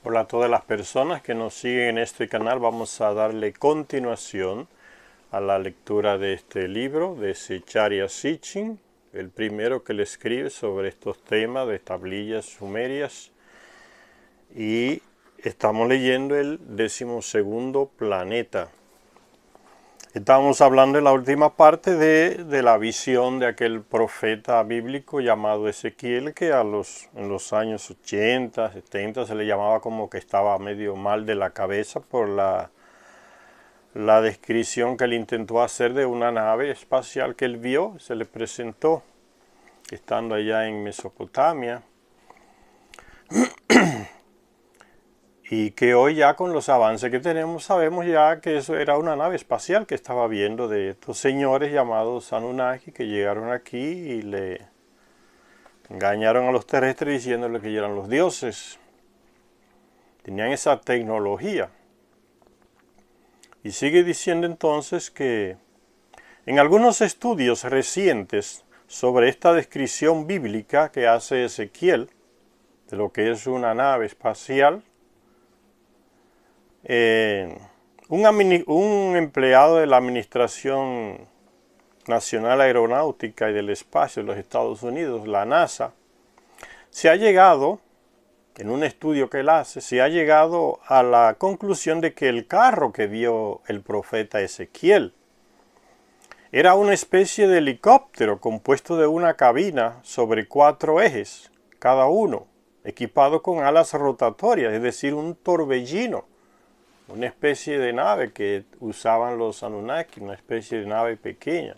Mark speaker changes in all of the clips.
Speaker 1: Hola a todas las personas que nos siguen en este canal. Vamos a darle continuación a la lectura de este libro de Zecharia Sitchin, el primero que le escribe sobre estos temas de tablillas sumerias. Y estamos leyendo el 12º planeta. Estábamos hablando en la última parte de la visión de aquel profeta bíblico llamado Ezequiel, que en los años 80, 70 se le llamaba como que estaba medio mal de la cabeza por la descripción que él intentó hacer de una nave espacial que él vio, se le presentó estando allá en Mesopotamia. Y que hoy ya con los avances que tenemos sabemos ya que eso era una nave espacial que estaba viendo de estos señores llamados Anunnaki que llegaron aquí y le engañaron a los terrestres diciéndole que eran los dioses. Tenían esa tecnología. Y sigue diciendo entonces que en algunos estudios recientes sobre esta descripción bíblica que hace Ezequiel de lo que es una nave espacial, un empleado de la Administración Nacional Aeronáutica y del Espacio de los Estados Unidos, la NASA, se ha llegado, en un estudio que él hace, se ha llegado a la conclusión de que el carro que vio el profeta Ezequiel era una especie de helicóptero compuesto de una cabina sobre 4 ejes, cada uno, equipado con alas rotatorias, es decir, un torbellino. Una especie de nave que usaban los Anunnaki, una especie de nave pequeña.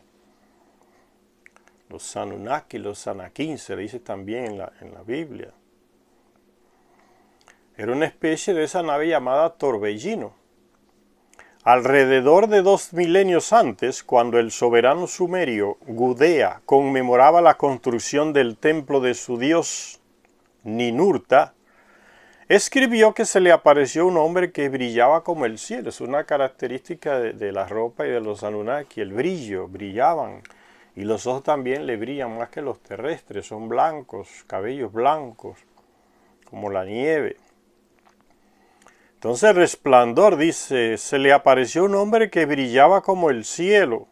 Speaker 1: Los Anunnaki, los Anakim, se le dice también en la Biblia. Era una especie de esa nave llamada torbellino. Alrededor de 2 milenios antes, cuando el soberano sumerio Gudea conmemoraba la construcción del templo de su dios Ninurta, escribió que se le apareció un hombre que brillaba como el cielo. Es una característica de la ropa y de los Anunnaki, el brillo, brillaban. Y los ojos también le brillan más que los terrestres, son blancos, cabellos blancos, como la nieve. Entonces el resplandor, dice, se le apareció un hombre que brillaba como el cielo.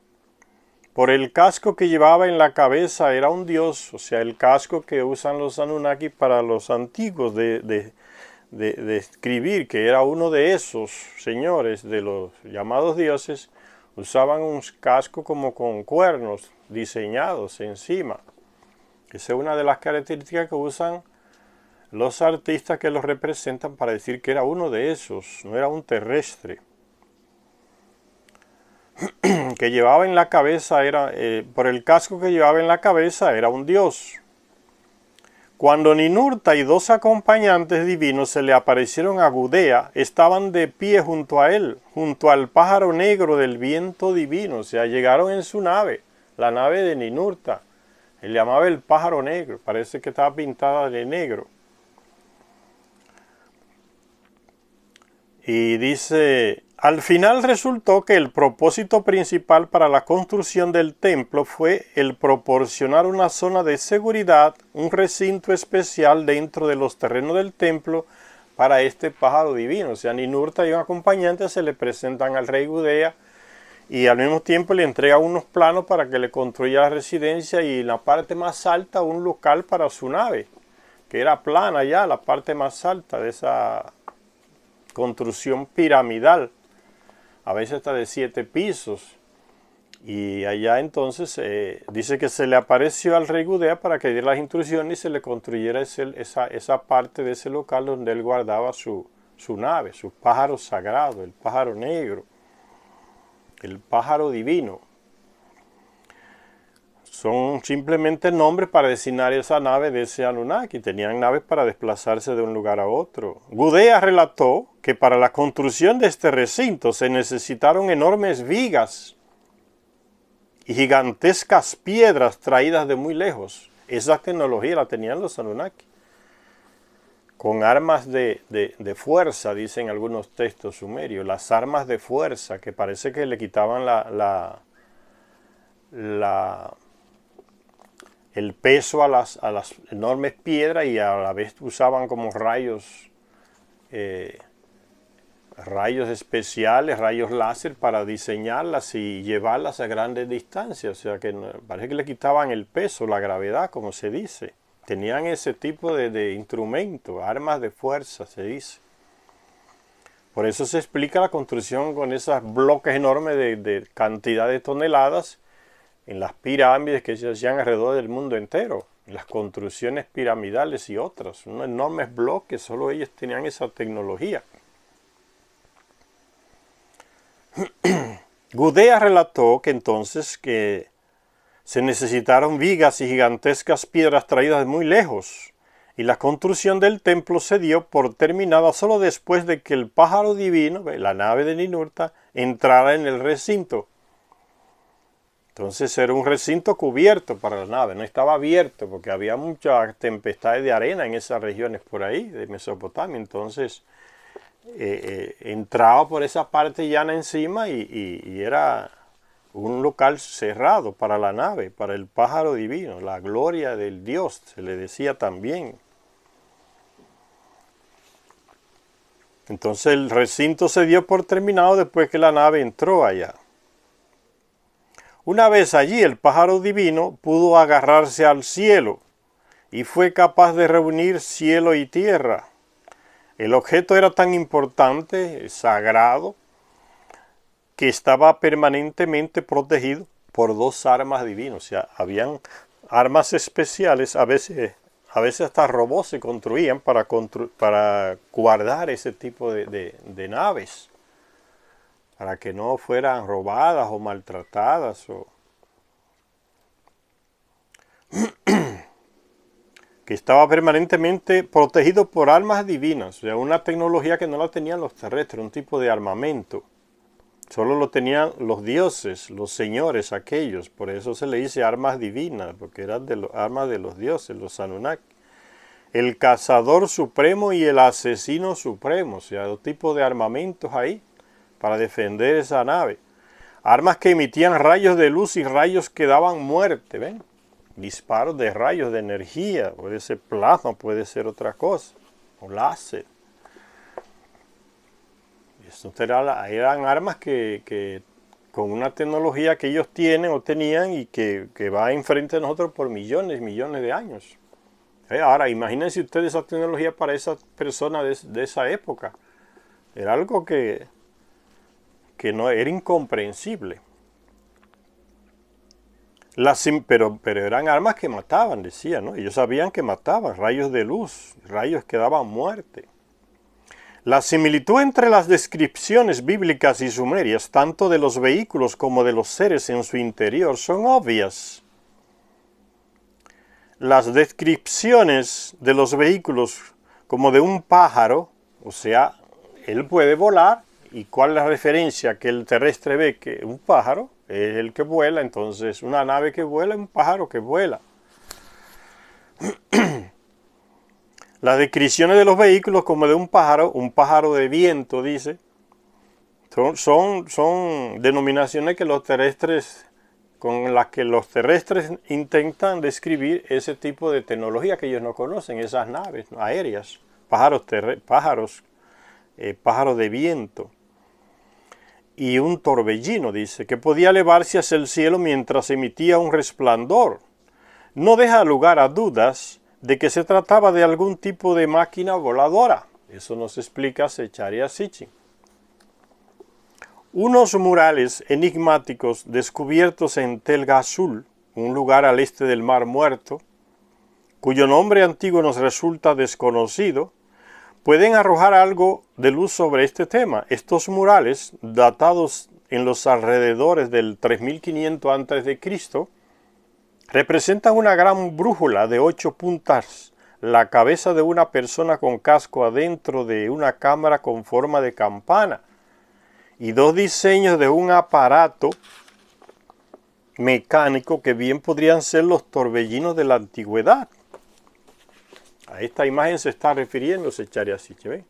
Speaker 1: Por el casco que llevaba en la cabeza era un dios, o sea, el casco que usan los Anunnaki para los antiguos de escribir, que era uno de esos señores de los llamados dioses, usaban un casco como con cuernos diseñados encima. Esa es una de las características que usan los artistas que los representan para decir que era uno de esos, no era un terrestre. Que llevaba en la cabeza por el casco que llevaba en la cabeza era un dios. Cuando Ninurta y 2 acompañantes divinos se le aparecieron a Gudea, estaban de pie junto a él, junto al pájaro negro del viento divino. O sea, llegaron en su nave, la nave de Ninurta. Él llamaba el pájaro negro, parece que estaba pintada de negro. Y dice, al final resultó que el propósito principal para la construcción del templo fue el proporcionar una zona de seguridad, un recinto especial dentro de los terrenos del templo para este pájaro divino. O sea, Ninurta y un acompañante se le presentan al rey Gudea y al mismo tiempo le entrega unos planos para que le construya la residencia y en la parte más alta un local para su nave, que era plana ya, la parte más alta de esa construcción piramidal, a veces hasta de 7 pisos. Y allá entonces dice que se le apareció al rey Gudea para que diera las instrucciones y se le construyera esa parte de ese local donde él guardaba su nave, su pájaro sagrado, el pájaro negro, el pájaro divino. Son simplemente nombres para designar esa nave de ese Anunnaki. Tenían naves para desplazarse de un lugar a otro. Gudea relató que para la construcción de este recinto se necesitaron enormes vigas y gigantescas piedras traídas de muy lejos. Esa tecnología la tenían los Anunnaki. Con armas de fuerza, dicen algunos textos sumerios. Las armas de fuerza, que parece que le quitaban el peso a las enormes piedras y a la vez usaban como rayos rayos especiales, rayos láser para diseñarlas y llevarlas a grandes distancias. O sea que parece que le quitaban el peso, la gravedad, como se dice. Tenían ese tipo de instrumentos, armas de fuerza, se dice. Por eso se explica la construcción con esos bloques enormes de cantidad de toneladas en las pirámides que se hacían alrededor del mundo entero. Las construcciones piramidales y otras. Unos enormes bloques, solo ellos tenían esa tecnología. Gudea relató que entonces que se necesitaron vigas y gigantescas piedras traídas de muy lejos, y la construcción del templo se dio por terminada solo después de que el pájaro divino, la nave de Ninurta, entrara en el recinto. Entonces era un recinto cubierto para la nave, no estaba abierto porque había muchas tempestades de arena en esas regiones por ahí de Mesopotamia. Entonces entraba por esa parte llana encima y era un local cerrado para la nave, para el pájaro divino, la gloria del Dios, se le decía también. Entonces el recinto se dio por terminado después que la nave entró allá. Una vez allí, el pájaro divino pudo agarrarse al cielo y fue capaz de reunir cielo y tierra. El objeto era tan importante, sagrado, que estaba permanentemente protegido por dos armas divinas. O sea, habían armas especiales, a veces hasta robots se construían para guardar ese tipo de naves, para que no fueran robadas o maltratadas que estaba permanentemente protegido por armas divinas, o sea, una tecnología que no la tenían los terrestres, un tipo de armamento. Solo lo tenían los dioses, los señores aquellos, por eso se le dice armas divinas, porque eran armas de los dioses, los Anunnaki. El cazador supremo y el asesino supremo, o sea, dos tipos de armamentos ahí para defender esa nave. Armas que emitían rayos de luz y rayos que daban muerte, ¿ven? Disparos de rayos de energía, puede ser plasma, puede ser otra cosa, o láser. Eran armas que con una tecnología que ellos tienen o tenían y que va enfrente de nosotros por millones y millones de años. Ahora, imagínense ustedes esa tecnología para esas personas de esa época. Era algo que no era incomprensible. Pero eran armas que mataban, decían, ¿no? Ellos sabían que mataban, rayos de luz, rayos que daban muerte. La similitud entre las descripciones bíblicas y sumerias, tanto de los vehículos como de los seres en su interior, son obvias. Las descripciones de los vehículos como de un pájaro, o sea, él puede volar, ¿y cuál es la referencia que el terrestre ve? Que un pájaro es el que vuela, entonces una nave que vuela es un pájaro que vuela. Las descripciones de los vehículos como de un pájaro de viento, dice, son denominaciones que los terrestres, con las que los terrestres intentan describir ese tipo de tecnología que ellos no conocen, esas naves aéreas, pájaros de viento. Y un torbellino, dice, que podía elevarse hacia el cielo mientras emitía un resplandor. No deja lugar a dudas de que se trataba de algún tipo de máquina voladora. Eso nos explica Zecharia Sitchin. Unos murales enigmáticos descubiertos en Tel Ghazul, un lugar al este del Mar Muerto, cuyo nombre antiguo nos resulta desconocido, pueden arrojar algo de luz sobre este tema. Estos murales, datados en los alrededores del 3500 a.C., representan una gran brújula de 8 puntas, la cabeza de una persona con casco adentro de una cámara con forma de campana, y dos diseños de un aparato mecánico que bien podrían ser los torbellinos de la antigüedad. A esta imagen se está refiriendo Zecharia Sitchin, ¿ven?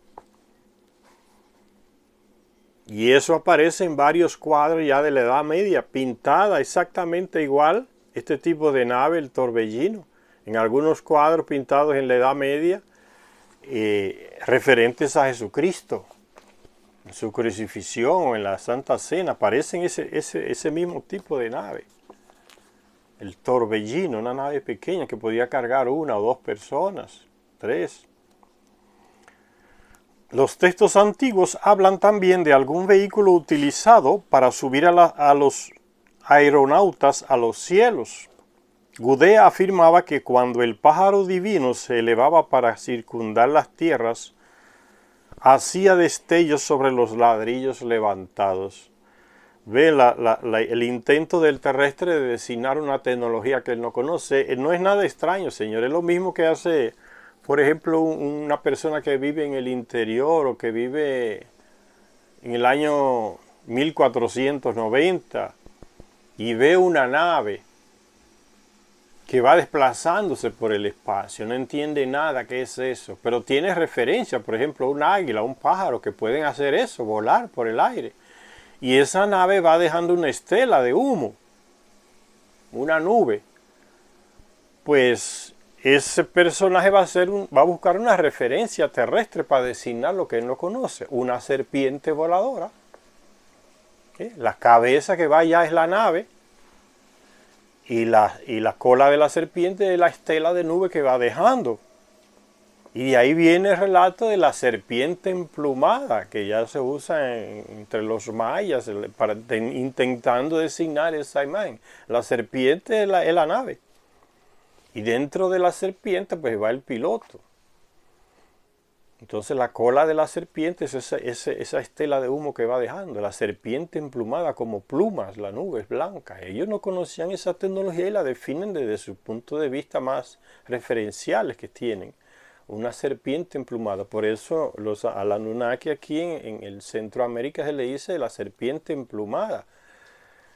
Speaker 1: Y eso aparece en varios cuadros ya de la Edad Media, pintada exactamente igual, este tipo de nave, el torbellino. En algunos cuadros pintados en la Edad Media, referentes a Jesucristo. En su crucifixión o en la Santa Cena aparecen ese mismo tipo de nave. El torbellino, una nave pequeña que podía cargar 1 o 2 personas, 3. Los textos antiguos hablan también de algún vehículo utilizado para subir a los aeronautas a los cielos. Gudea afirmaba que cuando el pájaro divino se elevaba para circundar las tierras, hacía destellos sobre los ladrillos levantados. Ve el intento del terrestre de designar una tecnología que él no conoce. No es nada extraño, señor. Es lo mismo que hace, por ejemplo, una persona que vive en el interior o que vive en el año 1490 y ve una nave que va desplazándose por el espacio. No entiende nada qué es eso, pero tiene referencia, por ejemplo, un águila, un pájaro que pueden hacer eso, volar por el aire. Y esa nave va dejando una estela de humo, una nube. Pues ese personaje va a buscar una referencia terrestre para designar lo que él no conoce. Una serpiente voladora. ¿Sí? La cabeza que va allá es la nave. Y la cola de la serpiente es la estela de nube que va dejando. Y de ahí viene el relato de la serpiente emplumada, que ya se usa entre los mayas intentando designar esa imagen. La serpiente es la nave. Y dentro de la serpiente pues va el piloto. Entonces la cola de la serpiente es esa estela de humo que va dejando. La serpiente emplumada como plumas, la nube es blanca. Ellos no conocían esa tecnología y la definen desde su punto de vista más referenciales que tienen. Una serpiente emplumada. Por eso a la Anunnaki aquí en el Centroamérica se le dice la serpiente emplumada.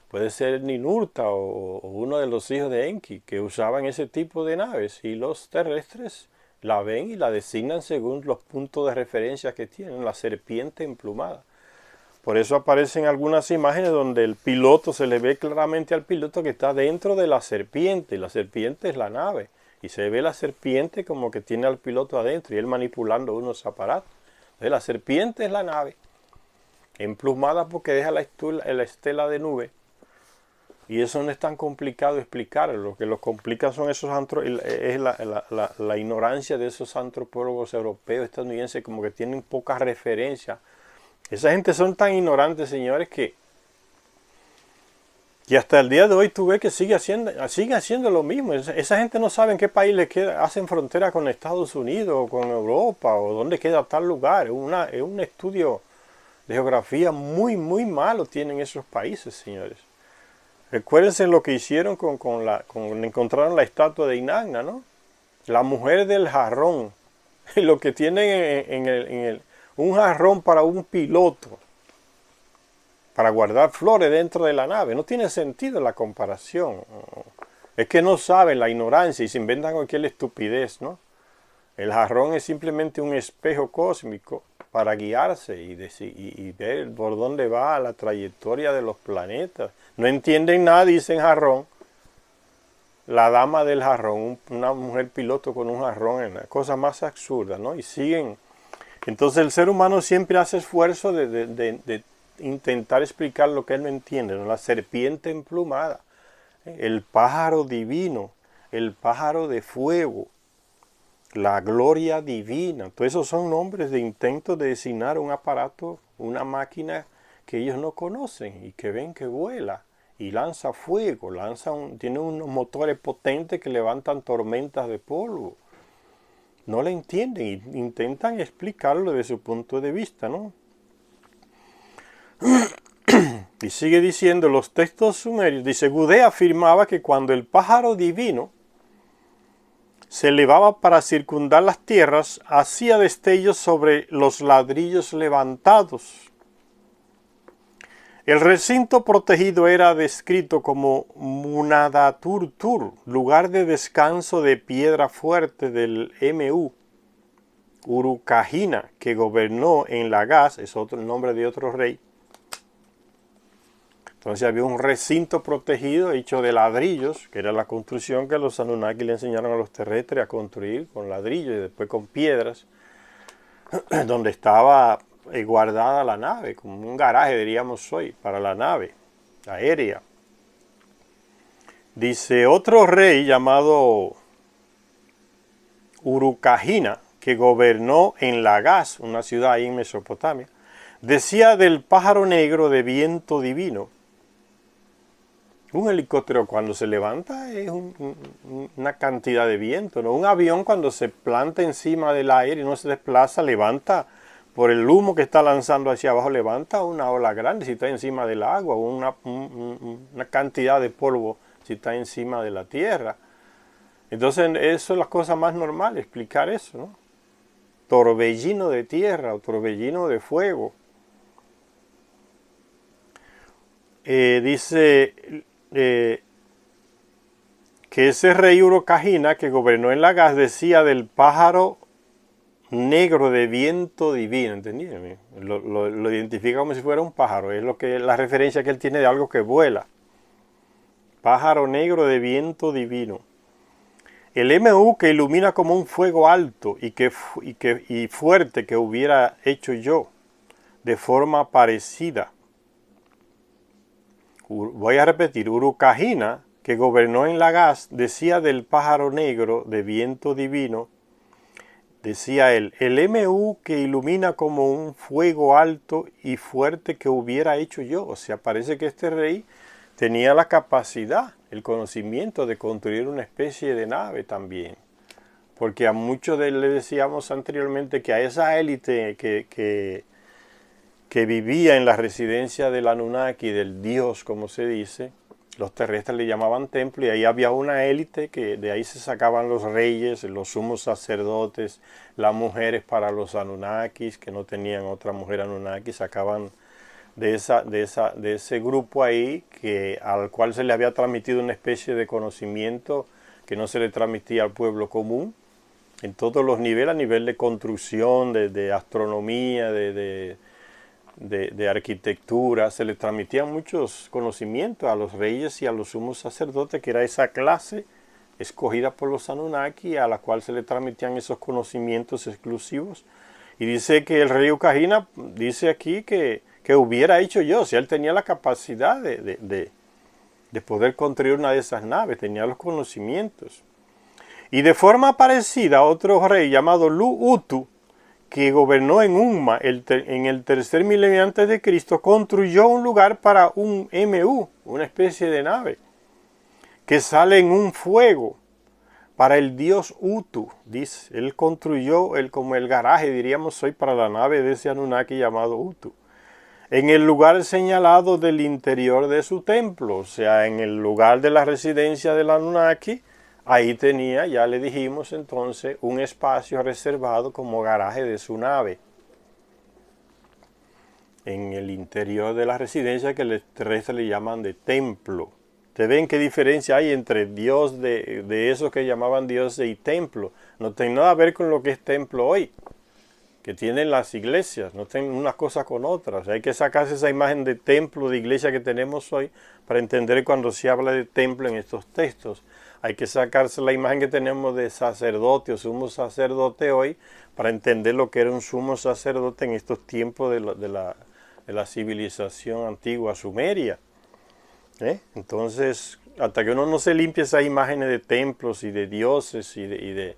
Speaker 1: Puede ser Ninurta o uno de los hijos de Enki que usaban ese tipo de naves. Y los terrestres la ven y la designan según los puntos de referencia que tienen. La serpiente emplumada. Por eso aparecen algunas imágenes donde el piloto, se le ve claramente al piloto que está dentro de la serpiente. Y la serpiente es la nave. Y se ve la serpiente como que tiene al piloto adentro y él manipulando unos aparatos. Entonces la serpiente es la nave, emplumada porque deja la estela de nube. Y eso no es tan complicado explicar. Lo que lo complica son es la ignorancia de esos antropólogos europeos, estadounidenses, como que tienen poca referencia. Esa gente son tan ignorantes, señores, que hasta el día de hoy tú ves que sigue haciendo lo mismo. Esa gente no sabe en qué país hacen frontera con Estados Unidos o con Europa o dónde queda tal lugar. Es un estudio de geografía muy, muy malo tienen esos países, señores. Recuérdense lo que hicieron cuando encontraron la estatua de Inanna, ¿no? La mujer del jarrón. Lo que tienen un jarrón para un piloto, para guardar flores dentro de la nave. No tiene sentido la comparación. Es que no saben, la ignorancia, y se inventan cualquier estupidez, ¿no? El jarrón es simplemente un espejo cósmico para guiarse y ver por dónde va la trayectoria de los planetas. No entienden nada, dicen jarrón. La dama del jarrón, una mujer piloto con un jarrón, es la cosa más absurda, ¿no? Y siguen. Entonces el ser humano siempre hace esfuerzo de intentar explicar lo que él no entiende, ¿no? La serpiente emplumada, el pájaro divino, el pájaro de fuego, la gloria divina. Todos esos son nombres de intentos de designar un aparato, una máquina que ellos no conocen y que ven que vuela y lanza fuego, tiene unos motores potentes que levantan tormentas de polvo. No le entienden, intentan explicarlo desde su punto de vista, ¿no? Y sigue diciendo los textos sumerios. Dice, Gudea afirmaba que cuando el pájaro divino se elevaba para circundar las tierras, hacía destellos sobre los ladrillos levantados. El recinto protegido era descrito como Munadaturtur, lugar de descanso de piedra fuerte del M.U. Urukagina, que gobernó en Lagash, es otro nombre de otro rey. Entonces había un recinto protegido hecho de ladrillos, que era la construcción que los Anunnaki le enseñaron a los terrestres a construir con ladrillos y después con piedras. donde estaba guardada la nave, como un garaje diríamos hoy, para la nave aérea. Dice, otro rey llamado Urukagina, que gobernó en Lagash, una ciudad ahí en Mesopotamia, decía del pájaro negro de viento divino. Un helicóptero cuando se levanta es una cantidad de viento, ¿no? Un avión cuando se planta encima del aire y no se desplaza, levanta, por el humo que está lanzando hacia abajo, levanta una ola grande si está encima del agua, o una cantidad de polvo si está encima de la tierra. Entonces eso es la cosa más normal, explicar eso, ¿no? Torbellino de tierra o torbellino de fuego. Dice que ese rey Urukagina que gobernó en Lagash decía del pájaro negro de viento divino, ¿entendí? Lo identifica como si fuera un pájaro, es la referencia que él tiene de algo que vuela. Pájaro negro de viento divino. El MU que ilumina como un fuego alto y fuerte que hubiera hecho yo, de forma parecida. Voy a repetir, Urukagina, que gobernó en Lagash, decía del pájaro negro de viento divino, decía él, el MU que ilumina como un fuego alto y fuerte que hubiera hecho yo. O sea, parece que este rey tenía la capacidad, el conocimiento de construir una especie de nave también. Porque a muchos le decíamos anteriormente que a esa élite que vivía en la residencia del Anunnaki, del Dios, como se dice, los terrestres le llamaban templo, y ahí había una élite que de ahí se sacaban los reyes, los sumos sacerdotes, las mujeres para los Anunnakis, que no tenían otra mujer Anunnaki, sacaban de ese grupo ahí al cual se le había transmitido una especie de conocimiento que no se le transmitía al pueblo común, en todos los niveles, a nivel de construcción, de astronomía, de arquitectura, se le transmitían muchos conocimientos a los reyes y a los sumos sacerdotes, que era esa clase escogida por los Anunnaki a la cual se le transmitían esos conocimientos exclusivos. Y dice que el rey Urukagina dice aquí que hubiera hecho yo, o sea, él tenía la capacidad de poder construir una de esas naves, tenía los conocimientos. Y de forma parecida, otro rey llamado Lu-Utu, que gobernó en Umma en el tercer milenio antes de Cristo, construyó un lugar para un MU, una especie de nave, que sale en un fuego para el dios Utu. Dice, él construyó como el garaje, diríamos hoy, para la nave de ese Anunnaki llamado Utu, en el lugar señalado del interior de su templo, o sea, en el lugar de la residencia del Anunnaki. Ahí tenía, ya le dijimos entonces, un espacio reservado como garaje de su nave. En el interior de la residencia, que los terrestres le llaman de templo. ¿Ustedes ven qué diferencia hay entre Dios de esos que llamaban Dios y templo? No tiene nada que ver con lo que es templo hoy, que tienen las iglesias, no tienen unas cosas con otras. Hay que sacarse esa imagen de templo, de iglesia que tenemos hoy, para entender cuando se habla de templo en estos textos. Hay que sacarse la imagen que tenemos de sacerdote o sumo sacerdote hoy para entender lo que era un sumo sacerdote en estos tiempos de la civilización antigua sumeria. Entonces, hasta que uno no se limpie esas imágenes de templos y de dioses y de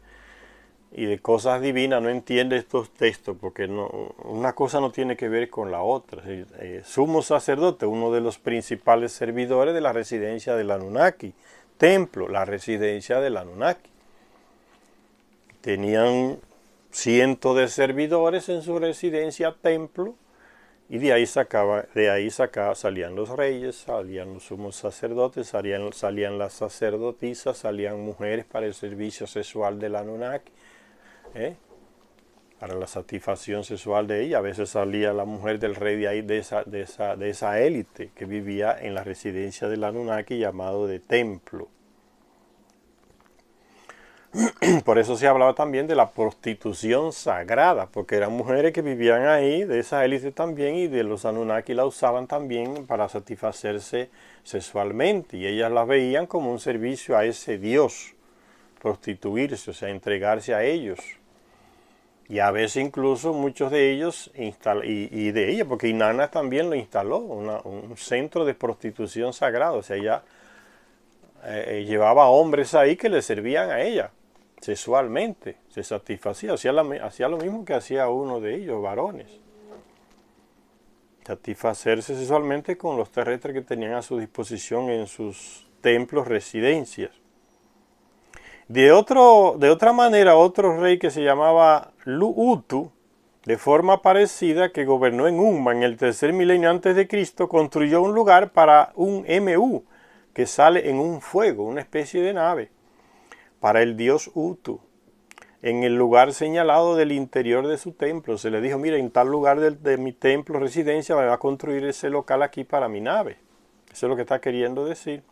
Speaker 1: cosas divinas, no entiende estos textos, porque una cosa no tiene que ver con la otra. Sumo sacerdote, uno de los principales servidores de la residencia del Anunnaki. Templo, la residencia del Anunnaki. Tenían cientos de servidores en su residencia templo, y de ahí salían los reyes, salían los sumos sacerdotes, salían las sacerdotisas, salían mujeres para el servicio sexual del Anunnaki, para la satisfacción sexual de ella. A veces salía la mujer del rey de ahí, de esa élite que vivía en la residencia del Anunnaki, llamado de templo. Por eso se hablaba también de la prostitución sagrada, porque eran mujeres que vivían ahí, de esa élite también, y de los Anunnaki la usaban también para satisfacerse sexualmente, y ellas las veían como un servicio a ese dios, prostituirse, o sea, entregarse a ellos. Y a veces incluso muchos de ellos, y de ella, porque Inanna también lo instaló, un centro de prostitución sagrado. O sea, ella llevaba hombres ahí que le servían a ella sexualmente, se satisfacía, hacía lo mismo que hacía uno de ellos, varones. Satisfacerse sexualmente con los terrestres que tenían a su disposición en sus templos, residencias. De otra manera, otro rey que se llamaba Lu-Utu, de forma parecida, que gobernó en Umma en el tercer milenio antes de Cristo, construyó un lugar para un Mu, que sale en un fuego, una especie de nave, para el dios Utu, en el lugar señalado del interior de su templo. Se le dijo, mira, en tal lugar de mi templo, residencia, me va a construir ese local aquí para mi nave. Eso es lo que está queriendo decir.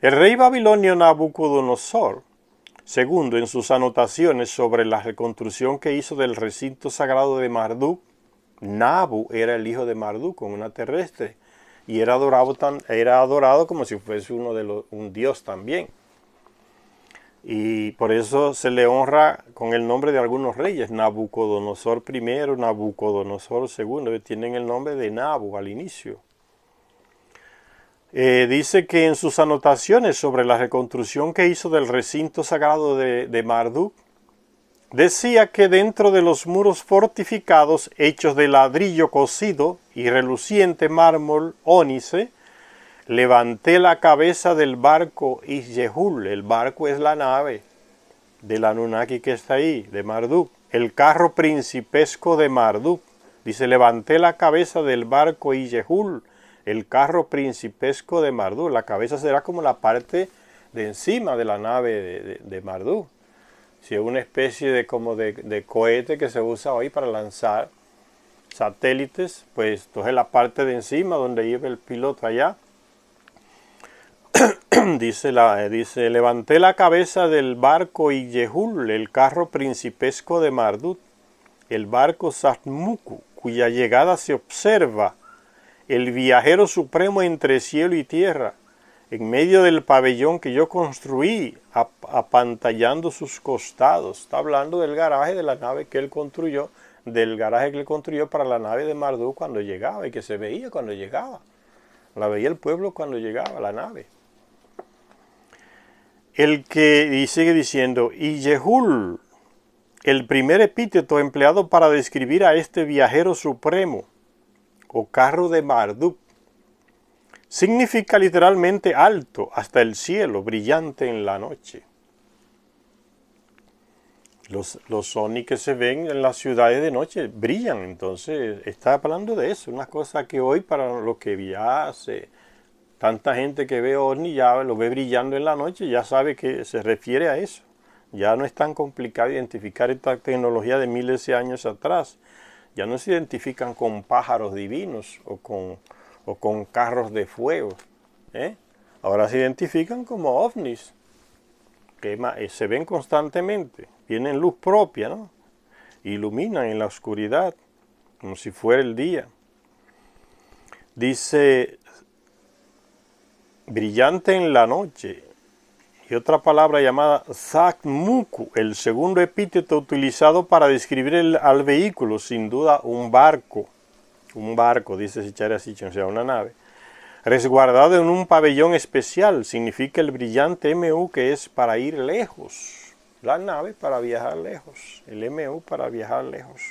Speaker 1: El rey babilonio Nabucodonosor, segundo, en sus anotaciones sobre la reconstrucción que hizo del recinto sagrado de Marduk, Nabu era el hijo de Marduk, una terrestre, y era adorado como si fuese un dios también. Y por eso se le honra con el nombre de algunos reyes, Nabucodonosor I, Nabucodonosor II, tienen el nombre de Nabu al inicio. Dice que en sus anotaciones sobre la reconstrucción que hizo del recinto sagrado de Marduk, decía que dentro de los muros fortificados hechos de ladrillo cocido y reluciente mármol ónice, levanté la cabeza del barco Isyehul. El barco es la nave del Anunnaki que está ahí, de Marduk. El carro principesco de Marduk. Dice, levanté la cabeza del barco Isyehul, el carro principesco de Marduk. La cabeza será como la parte de encima de la nave de Marduk. Si es una especie de cohete que se usa hoy para lanzar satélites, pues entonces la parte de encima donde lleva el piloto allá. dice, levanté la cabeza del barco Isyehul, el carro principesco de Marduk, el barco Satmuku, cuya llegada se observa, el viajero supremo entre cielo y tierra, en medio del pabellón que yo construí, apantallando sus costados. Está hablando del garaje de la nave que él construyó, del garaje que él construyó para la nave de Marduk cuando llegaba y que se veía cuando llegaba. La veía el pueblo cuando llegaba la nave. Y sigue diciendo, Isyehul, el primer epíteto empleado para describir a este viajero supremo, o carro de Marduk, significa literalmente alto, hasta el cielo, brillante en la noche. Los ovnis que se ven en las ciudades de noche brillan, entonces está hablando de eso, una cosa que hoy para lo que ya hace tanta gente que ve ovni ya lo ve brillando en la noche, ya sabe que se refiere a eso. Ya no es tan complicado identificar esta tecnología de miles de años atrás. Ya no se identifican con pájaros divinos o con carros de fuego. Ahora se identifican como ovnis, que se ven constantemente, tienen luz propia, ¿no? Iluminan en la oscuridad, como si fuera el día. Dice, brillante en la noche, y otra palabra llamada Satmuku, el segundo epíteto utilizado para describir al vehículo, sin duda un barco, dice Sichara Sitchin, o sea, una nave, resguardado en un pabellón especial, significa el brillante MU, que es para ir lejos, la nave para viajar lejos, el MU para viajar lejos.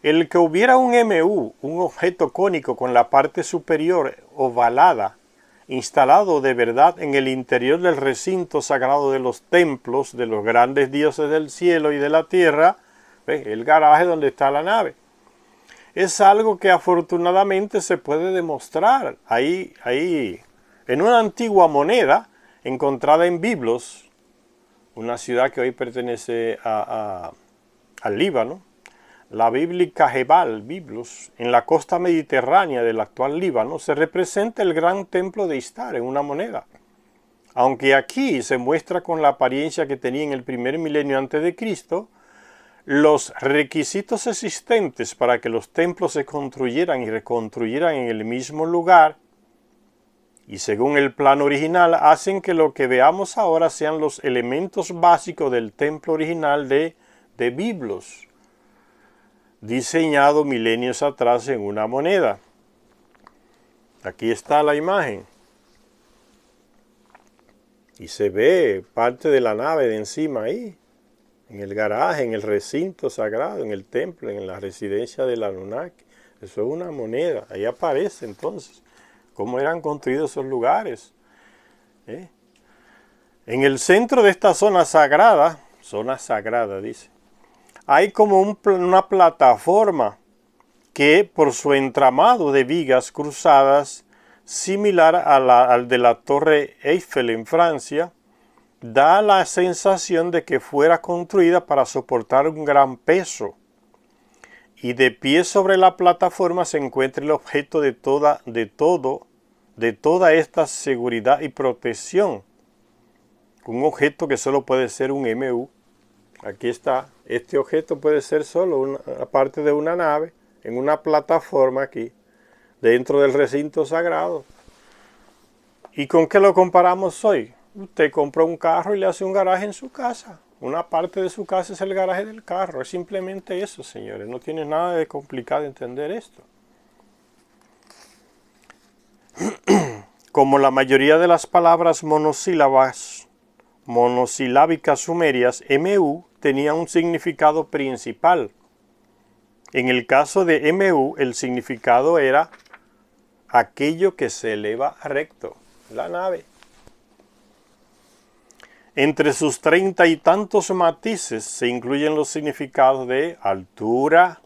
Speaker 1: El que hubiera un MU, un objeto cónico con la parte superior ovalada, instalado de verdad en el interior del recinto sagrado de los templos de los grandes dioses del cielo y de la tierra, el garaje donde está la nave, es algo que afortunadamente se puede demostrar. Ahí, en una antigua moneda encontrada en Biblos, una ciudad que hoy pertenece al Líbano, la bíblica Jebal, Biblos, en la costa mediterránea del actual Líbano, se representa el gran templo de Istar en una moneda. Aunque aquí se muestra con la apariencia que tenía en el primer milenio antes de Cristo, los requisitos existentes para que los templos se construyeran y reconstruyeran en el mismo lugar, y según el plan original, hacen que lo que veamos ahora sean los elementos básicos del templo original de 7 biblos, diseñado milenios atrás en una moneda. Aquí está la imagen. Y se ve parte de la nave de encima ahí, en el garaje, en el recinto sagrado, en el templo, en la residencia del Anunnaki. Eso es una moneda. Ahí aparece entonces cómo eran construidos esos lugares. En el centro de esta zona sagrada dice, hay como una plataforma que por su entramado de vigas cruzadas, similar al de la Torre Eiffel en Francia, da la sensación de que fuera construida para soportar un gran peso. Y de pie sobre la plataforma se encuentra el objeto de toda esta seguridad y protección. Un objeto que solo puede ser un MU. Aquí está. Este objeto puede ser solo una parte de una nave, en una plataforma aquí, dentro del recinto sagrado. ¿Y con qué lo comparamos hoy? Usted compra un carro y le hace un garaje en su casa. Una parte de su casa es el garaje del carro. Es simplemente eso, señores. No tiene nada de complicado entender esto. Como la mayoría de las palabras monosilábicas sumerias, MU tenía un significado principal. En el caso de MU, el significado era aquello que se eleva recto, la nave. Entre sus 30 y tantos matices se incluyen los significados de altura,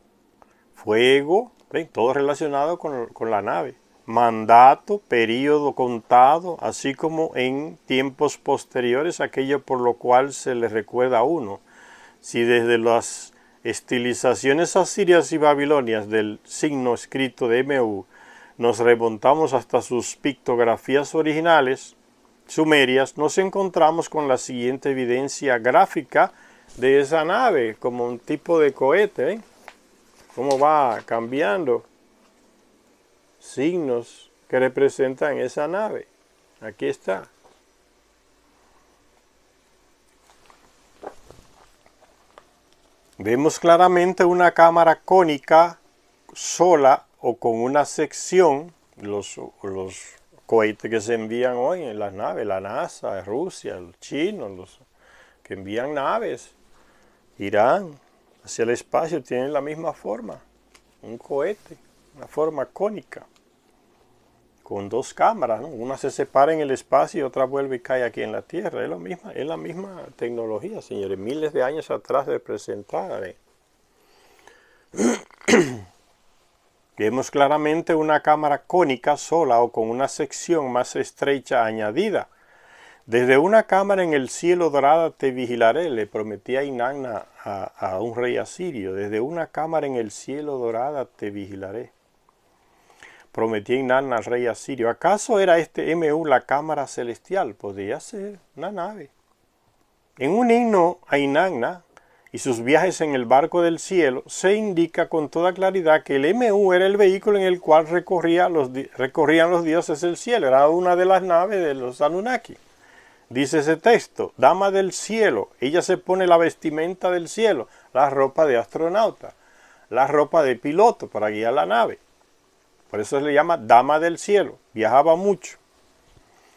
Speaker 1: fuego, todo relacionado con la nave, mandato, período contado, así como en tiempos posteriores aquello por lo cual se le recuerda a uno. Si desde las estilizaciones asirias y babilonias del signo escrito de MU nos remontamos hasta sus pictografías originales sumerias, nos encontramos con la siguiente evidencia gráfica de esa nave, como un tipo de cohete, cómo va cambiando signos que representan esa nave. Aquí está. Vemos claramente una cámara cónica sola o con una sección, los cohetes que se envían hoy en las naves, la NASA, Rusia, los chinos, los que envían naves, Irán, hacia el espacio, tienen la misma forma, un cohete, una forma cónica, con dos cámaras, ¿no? Una se separa en el espacio y otra vuelve y cae aquí en la Tierra. Es la misma tecnología, señores, miles de años atrás de presentada. Vemos claramente una cámara cónica sola o con una sección más estrecha añadida. Desde una cámara en el cielo dorada te vigilaré, le prometía Inanna a un rey asirio. Desde una cámara en el cielo dorada te vigilaré. Prometía Inanna al rey asirio. ¿Acaso era este MU la cámara celestial? Podría ser una nave. En un himno a Inanna y sus viajes en el barco del cielo, se indica con toda claridad que el MU era el vehículo en el cual recorrían los dioses del cielo. Era una de las naves de los Anunnaki. Dice ese texto, dama del cielo, ella se pone la vestimenta del cielo, la ropa de astronauta, la ropa de piloto para guiar la nave. Por eso se le llama dama del cielo, viajaba mucho.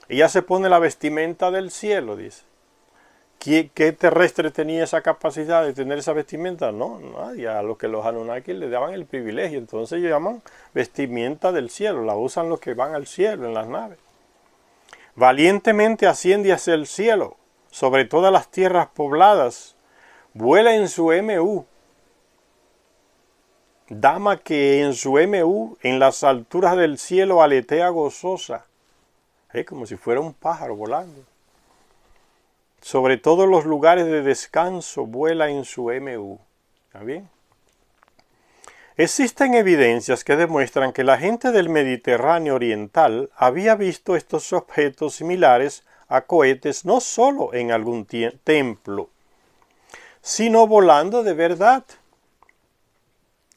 Speaker 1: Ella se pone la vestimenta del cielo, dice. ¿Qué terrestre tenía esa capacidad de tener esa vestimenta? No, nadie. A los que los Anunnaki le daban el privilegio. Entonces ellos llaman vestimenta del cielo. La usan los que van al cielo en las naves. Valientemente asciende hacia el cielo, sobre todas las tierras pobladas. Vuela en su MU. Dama que en su MU, en las alturas del cielo, aletea gozosa. Como si fuera un pájaro volando. Sobre todos los lugares de descanso vuela en su MU. ¿Está bien? Existen evidencias que demuestran que la gente del Mediterráneo oriental había visto estos objetos similares a cohetes no solo en algún templo, sino volando de verdad.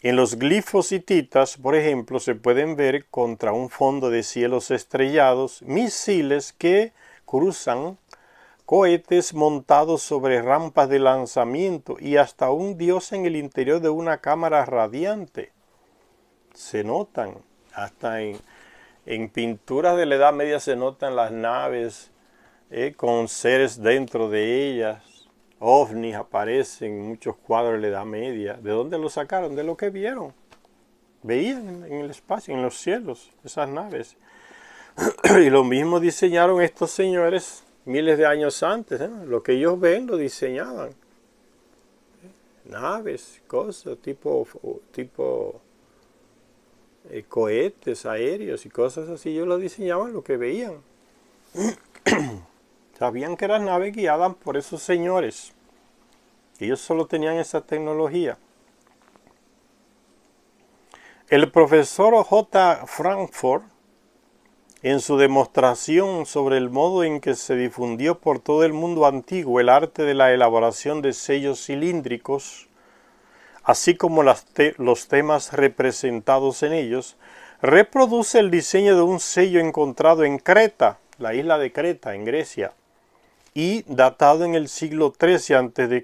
Speaker 1: En los glifos hititas, por ejemplo, se pueden ver contra un fondo de cielos estrellados misiles que cruzan cohetes montados sobre rampas de lanzamiento y hasta un dios en el interior de una cámara radiante. Se notan, hasta en pinturas de la Edad Media se notan las naves con seres dentro de ellas. OVNIs aparecen en muchos cuadros de la Edad Media. ¿De dónde lo sacaron? De lo que vieron. Veían en el espacio, en los cielos, esas naves. Y lo mismo diseñaron estos señores miles de años antes. Lo que ellos ven lo diseñaban. Naves, cosas, tipo cohetes aéreos y cosas así. Ellos lo diseñaban lo que veían. Sabían que eran naves guiadas por esos señores. Ellos solo tenían esa tecnología. El profesor J. Frankfurt, en su demostración sobre el modo en que se difundió por todo el mundo antiguo el arte de la elaboración de sellos cilíndricos, así como los temas representados en ellos, reproduce el diseño de un sello encontrado en Creta, la isla de Creta, en Grecia, y datado en el siglo XIII a.C.,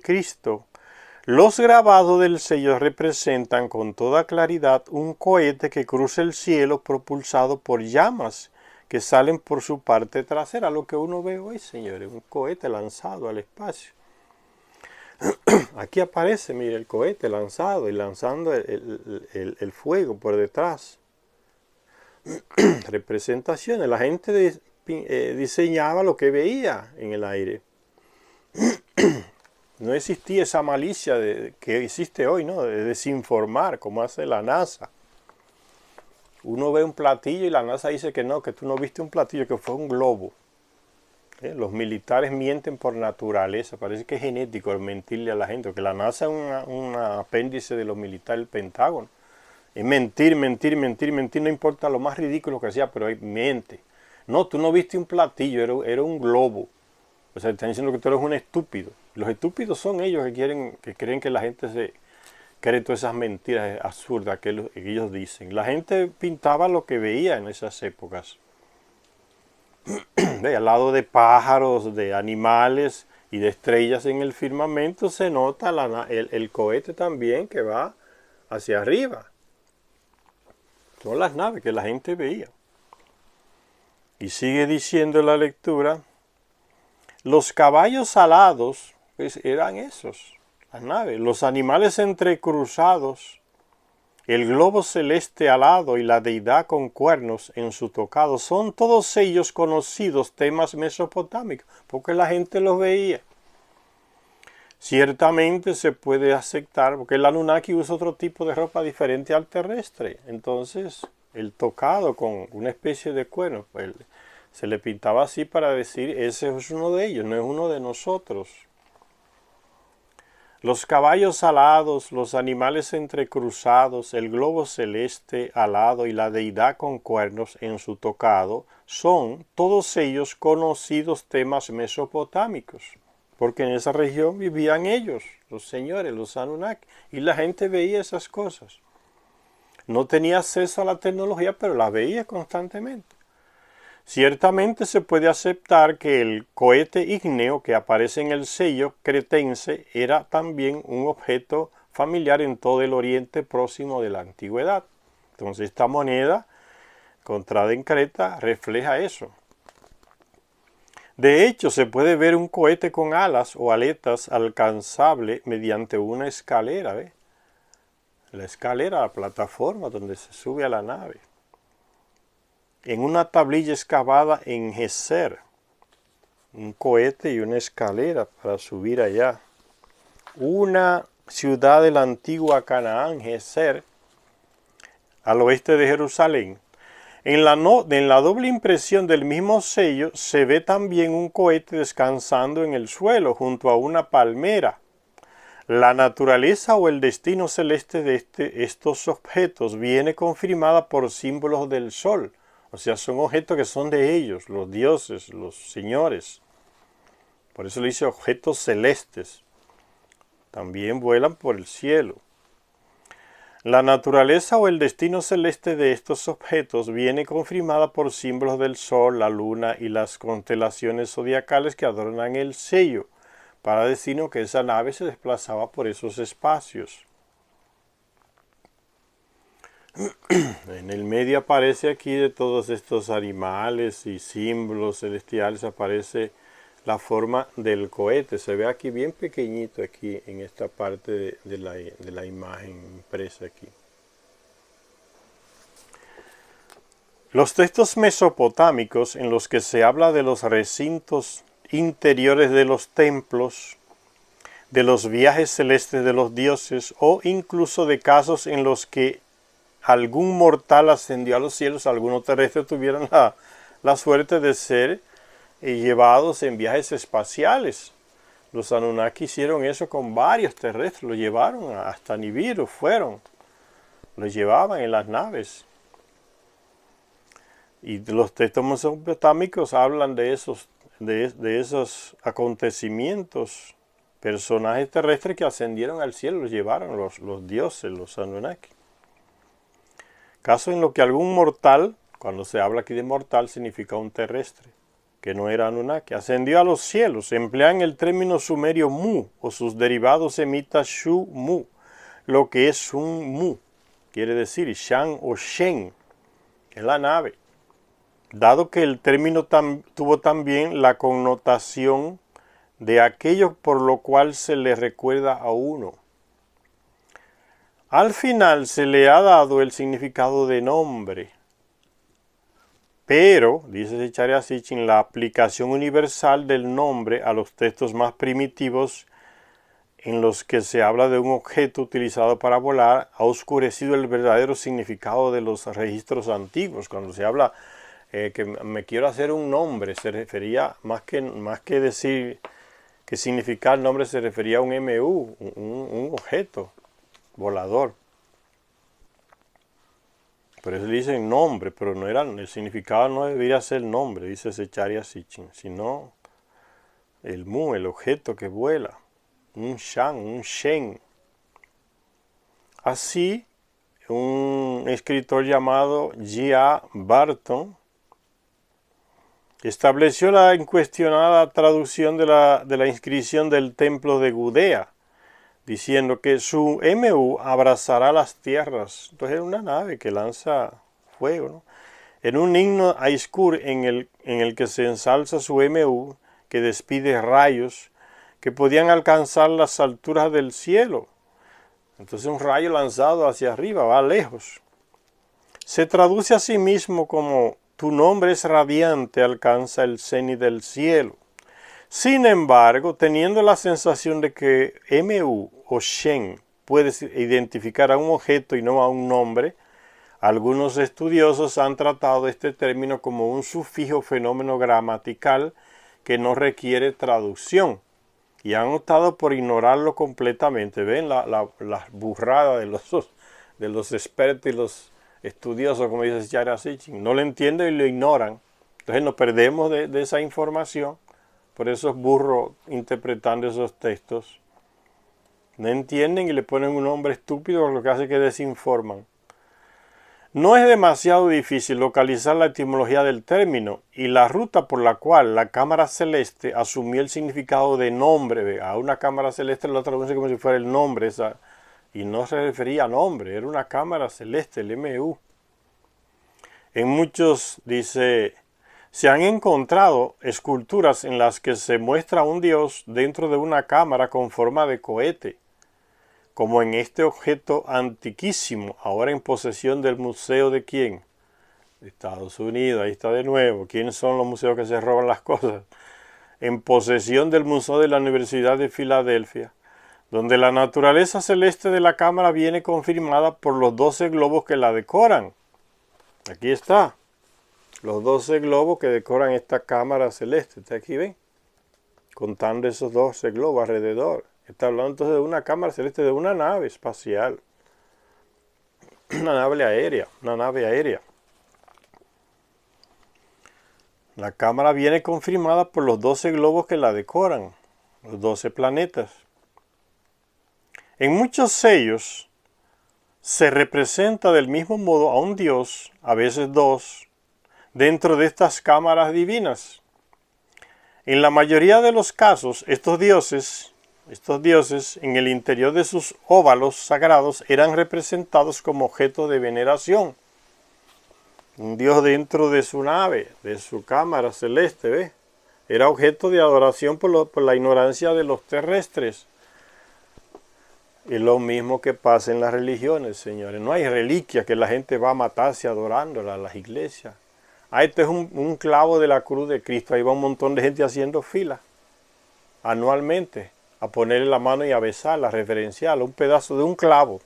Speaker 1: los grabados del sello representan con toda claridad un cohete que cruza el cielo propulsado por llamas que salen por su parte trasera. Lo que uno ve hoy, señores, un cohete lanzado al espacio. Aquí aparece, mire, el cohete lanzado y lanzando el fuego por detrás. Representaciones. La gente diseñaba lo que veía en el aire. No existía esa malicia que existe hoy, ¿no? De desinformar, como hace la NASA. Uno ve un platillo y la NASA dice que no, que tú no viste un platillo, que fue un globo. Los militares mienten por naturaleza, parece que es genético el mentirle a la gente, porque la NASA es un apéndice de los militares del Pentágono. Es mentir, no importa lo más ridículo que sea, pero miente. No, tú no viste un platillo, era un globo. O sea, están diciendo que tú eres un estúpido. Los estúpidos son ellos que creen que la gente se cree todas esas mentiras absurdas que ellos dicen. La gente pintaba lo que veía en esas épocas. Al lado de pájaros, de animales y de estrellas en el firmamento se nota el cohete también que va hacia arriba. Son las naves que la gente veía. Y sigue diciendo la lectura, los caballos alados, pues eran esos, las naves, los animales entrecruzados, el globo celeste alado y la deidad con cuernos en su tocado, son todos ellos conocidos temas mesopotámicos, porque la gente los veía. Ciertamente se puede aceptar, porque el Anunnaki usa otro tipo de ropa diferente al terrestre, entonces el tocado con una especie de cuernos, pues, se le pintaba así para decir, ese es uno de ellos, no es uno de nosotros. Los caballos alados, los animales entrecruzados, el globo celeste alado y la deidad con cuernos en su tocado, son todos ellos conocidos temas mesopotámicos, porque en esa región vivían ellos, los señores, los Anunnaki, y la gente veía esas cosas. No tenía acceso a la tecnología, pero la veía constantemente. Ciertamente se puede aceptar que el cohete ígneo que aparece en el sello cretense era también un objeto familiar en todo el Oriente Próximo de la Antigüedad. Entonces esta moneda encontrada en Creta refleja eso. De hecho, se puede ver un cohete con alas o aletas alcanzable mediante una escalera, ¿ve? La escalera, la plataforma donde se sube a la nave. En una tablilla excavada en Geser, un cohete y una escalera para subir allá. Una ciudad de la antigua Canaán, Geser, al oeste de Jerusalén. En la doble impresión del mismo sello se ve también un cohete descansando en el suelo junto a una palmera. La naturaleza o el destino celeste de estos objetos viene confirmada por símbolos del sol. O sea, son objetos que son de ellos, los dioses, los señores. Por eso le dice objetos celestes. También vuelan por el cielo. La naturaleza o el destino celeste de estos objetos viene confirmada por símbolos del Sol, la Luna y las constelaciones zodiacales que adornan el sello, para decirnos que esa nave se desplazaba por esos espacios. En el medio aparece aquí de todos estos animales y símbolos celestiales, aparece la forma del cohete. Se ve aquí bien pequeñito aquí en esta parte de la imagen impresa aquí. Los textos mesopotámicos en los que se habla de los recintos interiores de los templos, de los viajes celestes de los dioses o incluso de casos en los que algún mortal ascendió a los cielos, algunos terrestres tuvieron la suerte de ser llevados en viajes espaciales. Los Anunnaki hicieron eso con varios terrestres, los llevaron hasta Nibiru, los llevaban en las naves. Y los textos mesopotámicos hablan de esos acontecimientos, personajes terrestres que ascendieron al cielo, los llevaron los dioses, los Anunnaki. Caso en lo que algún mortal, cuando se habla aquí de mortal, significa un terrestre, que no era Anunnaki, ascendió a los cielos. Emplean el término sumerio Mu, o sus derivados semitas Shu Mu, lo que es un Mu, quiere decir Shan o Shen, es la nave. Dado que el término tuvo también la connotación de aquello por lo cual se le recuerda a uno. Al final se le ha dado el significado de nombre, pero, dice Zecharia Sitchin, la aplicación universal del nombre a los textos más primitivos en los que se habla de un objeto utilizado para volar ha oscurecido el verdadero significado de los registros antiguos. Cuando se habla que me quiero hacer un nombre, se refería, más que decir que significaba el nombre, se refería a un MU, un objeto volador. Por eso le dicen nombre, pero no era, el significado no debería ser nombre, dice Zecharia Sitchin, sino el Mu, el objeto que vuela, un Shan, un Shen. Así, un escritor llamado G.A. Barton estableció la incuestionada traducción de la inscripción del templo de Gudea, diciendo que su MU abrazará las tierras. Entonces era una nave que lanza fuego, ¿no? En un himno a Iskur en el que se ensalza su MU, que despide rayos que podían alcanzar las alturas del cielo. Entonces un rayo lanzado hacia arriba, va lejos. Se traduce a sí mismo como tu nombre es radiante, alcanza el cenit del cielo. Sin embargo, teniendo la sensación de que MU o Shen puede identificar a un objeto y no a un nombre, algunos estudiosos han tratado este término como un sufijo fenómeno gramatical que no requiere traducción y han optado por ignorarlo completamente. ¿Ven la burrada de los expertos y los estudiosos, como dice Zecharia Sitchin? No lo entienden y lo ignoran. Entonces nos perdemos de esa información. Por esos burros interpretando esos textos. No entienden y le ponen un nombre estúpido, lo que hace que desinforman. No es demasiado difícil localizar la etimología del término y la ruta por la cual la cámara celeste asumió el significado de nombre. A una cámara celeste lo traduce como si fuera el nombre, y no se refería a nombre, era una cámara celeste, el MU. En muchos, dice, se han encontrado esculturas en las que se muestra a un dios dentro de una cámara con forma de cohete, como en este objeto antiquísimo, ahora en posesión del museo de ¿quién? De Estados Unidos, ahí está de nuevo. ¿Quiénes son los museos que se roban las cosas? En posesión del Museo de la Universidad de Filadelfia, donde la naturaleza celeste de la cámara viene confirmada por los 12 globos que la decoran. Aquí está. Los 12 globos que decoran esta cámara celeste. ¿Está aquí, ven? Contando esos 12 globos alrededor. Está hablando entonces de una cámara celeste, de una nave espacial. Una nave aérea. La cámara viene confirmada por los 12 globos que la decoran. Los 12 planetas. En muchos sellos se representa del mismo modo a un Dios, a veces dos, dentro de estas cámaras divinas. En la mayoría de los casos, estos dioses en el interior de sus óvalos sagrados eran representados como objeto de veneración. Un dios dentro de su nave, de su cámara celeste, ¿ves? Era objeto de adoración por la ignorancia de los terrestres. Es lo mismo que pasa en las religiones, señores. No hay reliquia que la gente va a matarse adorándola a las iglesias. Este es un clavo de la cruz de Cristo. Ahí va un montón de gente haciendo fila anualmente a ponerle la mano y a besarla, a reverenciarla. Un pedazo de un clavo.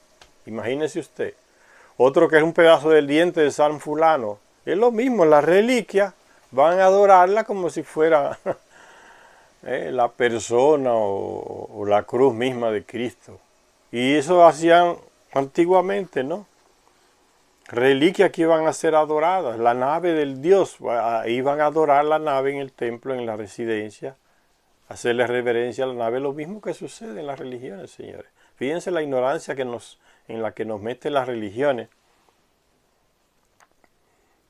Speaker 1: Imagínese usted. Otro que es un pedazo del diente de San Fulano. Es lo mismo, la reliquia. Van a adorarla como si fuera la persona o la cruz misma de Cristo. Y eso hacían antiguamente, ¿no? Reliquias que iban a ser adoradas. La nave del Dios. Iban a adorar la nave en el templo, en la residencia. Hacerle reverencia a la nave. Lo mismo que sucede en las religiones, señores. Fíjense la ignorancia en la que nos meten las religiones.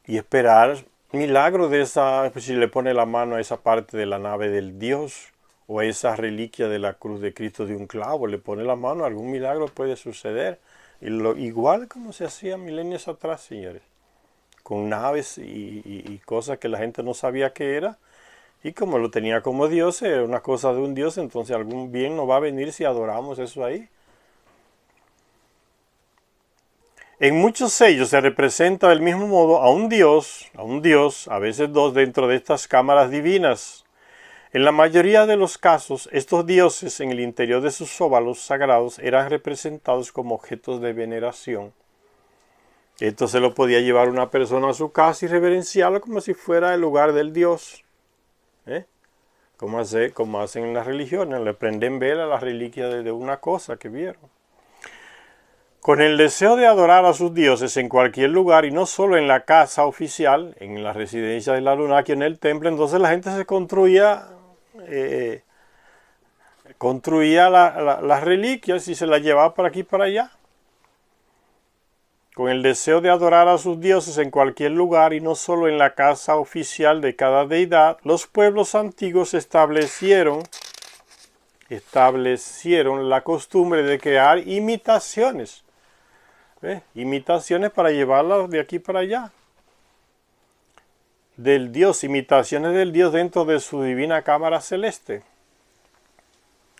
Speaker 1: Y esperar milagros de esa, pues si le pone la mano a esa parte de la nave del Dios o a esa reliquia de la cruz de Cristo de un clavo, le pone la mano, algún milagro puede suceder. Igual como se hacía milenios atrás, señores, con naves y cosas que la gente no sabía qué era. Y como lo tenía como Dios, era una cosa de un Dios, entonces algún bien nos va a venir si adoramos eso ahí. En muchos sellos se representa del mismo modo a un Dios, a veces dos, dentro de estas cámaras divinas. En la mayoría de los casos, estos dioses en el interior de sus óvalos sagrados eran representados como objetos de veneración. Esto se lo podía llevar una persona a su casa y reverenciarlo como si fuera el lugar del Dios. Como hacen en las religiones, le prenden vela a la reliquia de una cosa que vieron. Con el deseo de adorar a sus dioses en cualquier lugar y no solo en la casa oficial, en la residencia de la Anunnaki, en el templo, entonces la gente se construía las reliquias y se las llevaba para aquí y para allá. Con el deseo de adorar a sus dioses en cualquier lugar y no solo en la casa oficial de cada deidad, los pueblos antiguos establecieron la costumbre de crear imitaciones. Imitaciones para llevarlas de aquí para allá. Del Dios, imitaciones del Dios dentro de su divina cámara celeste.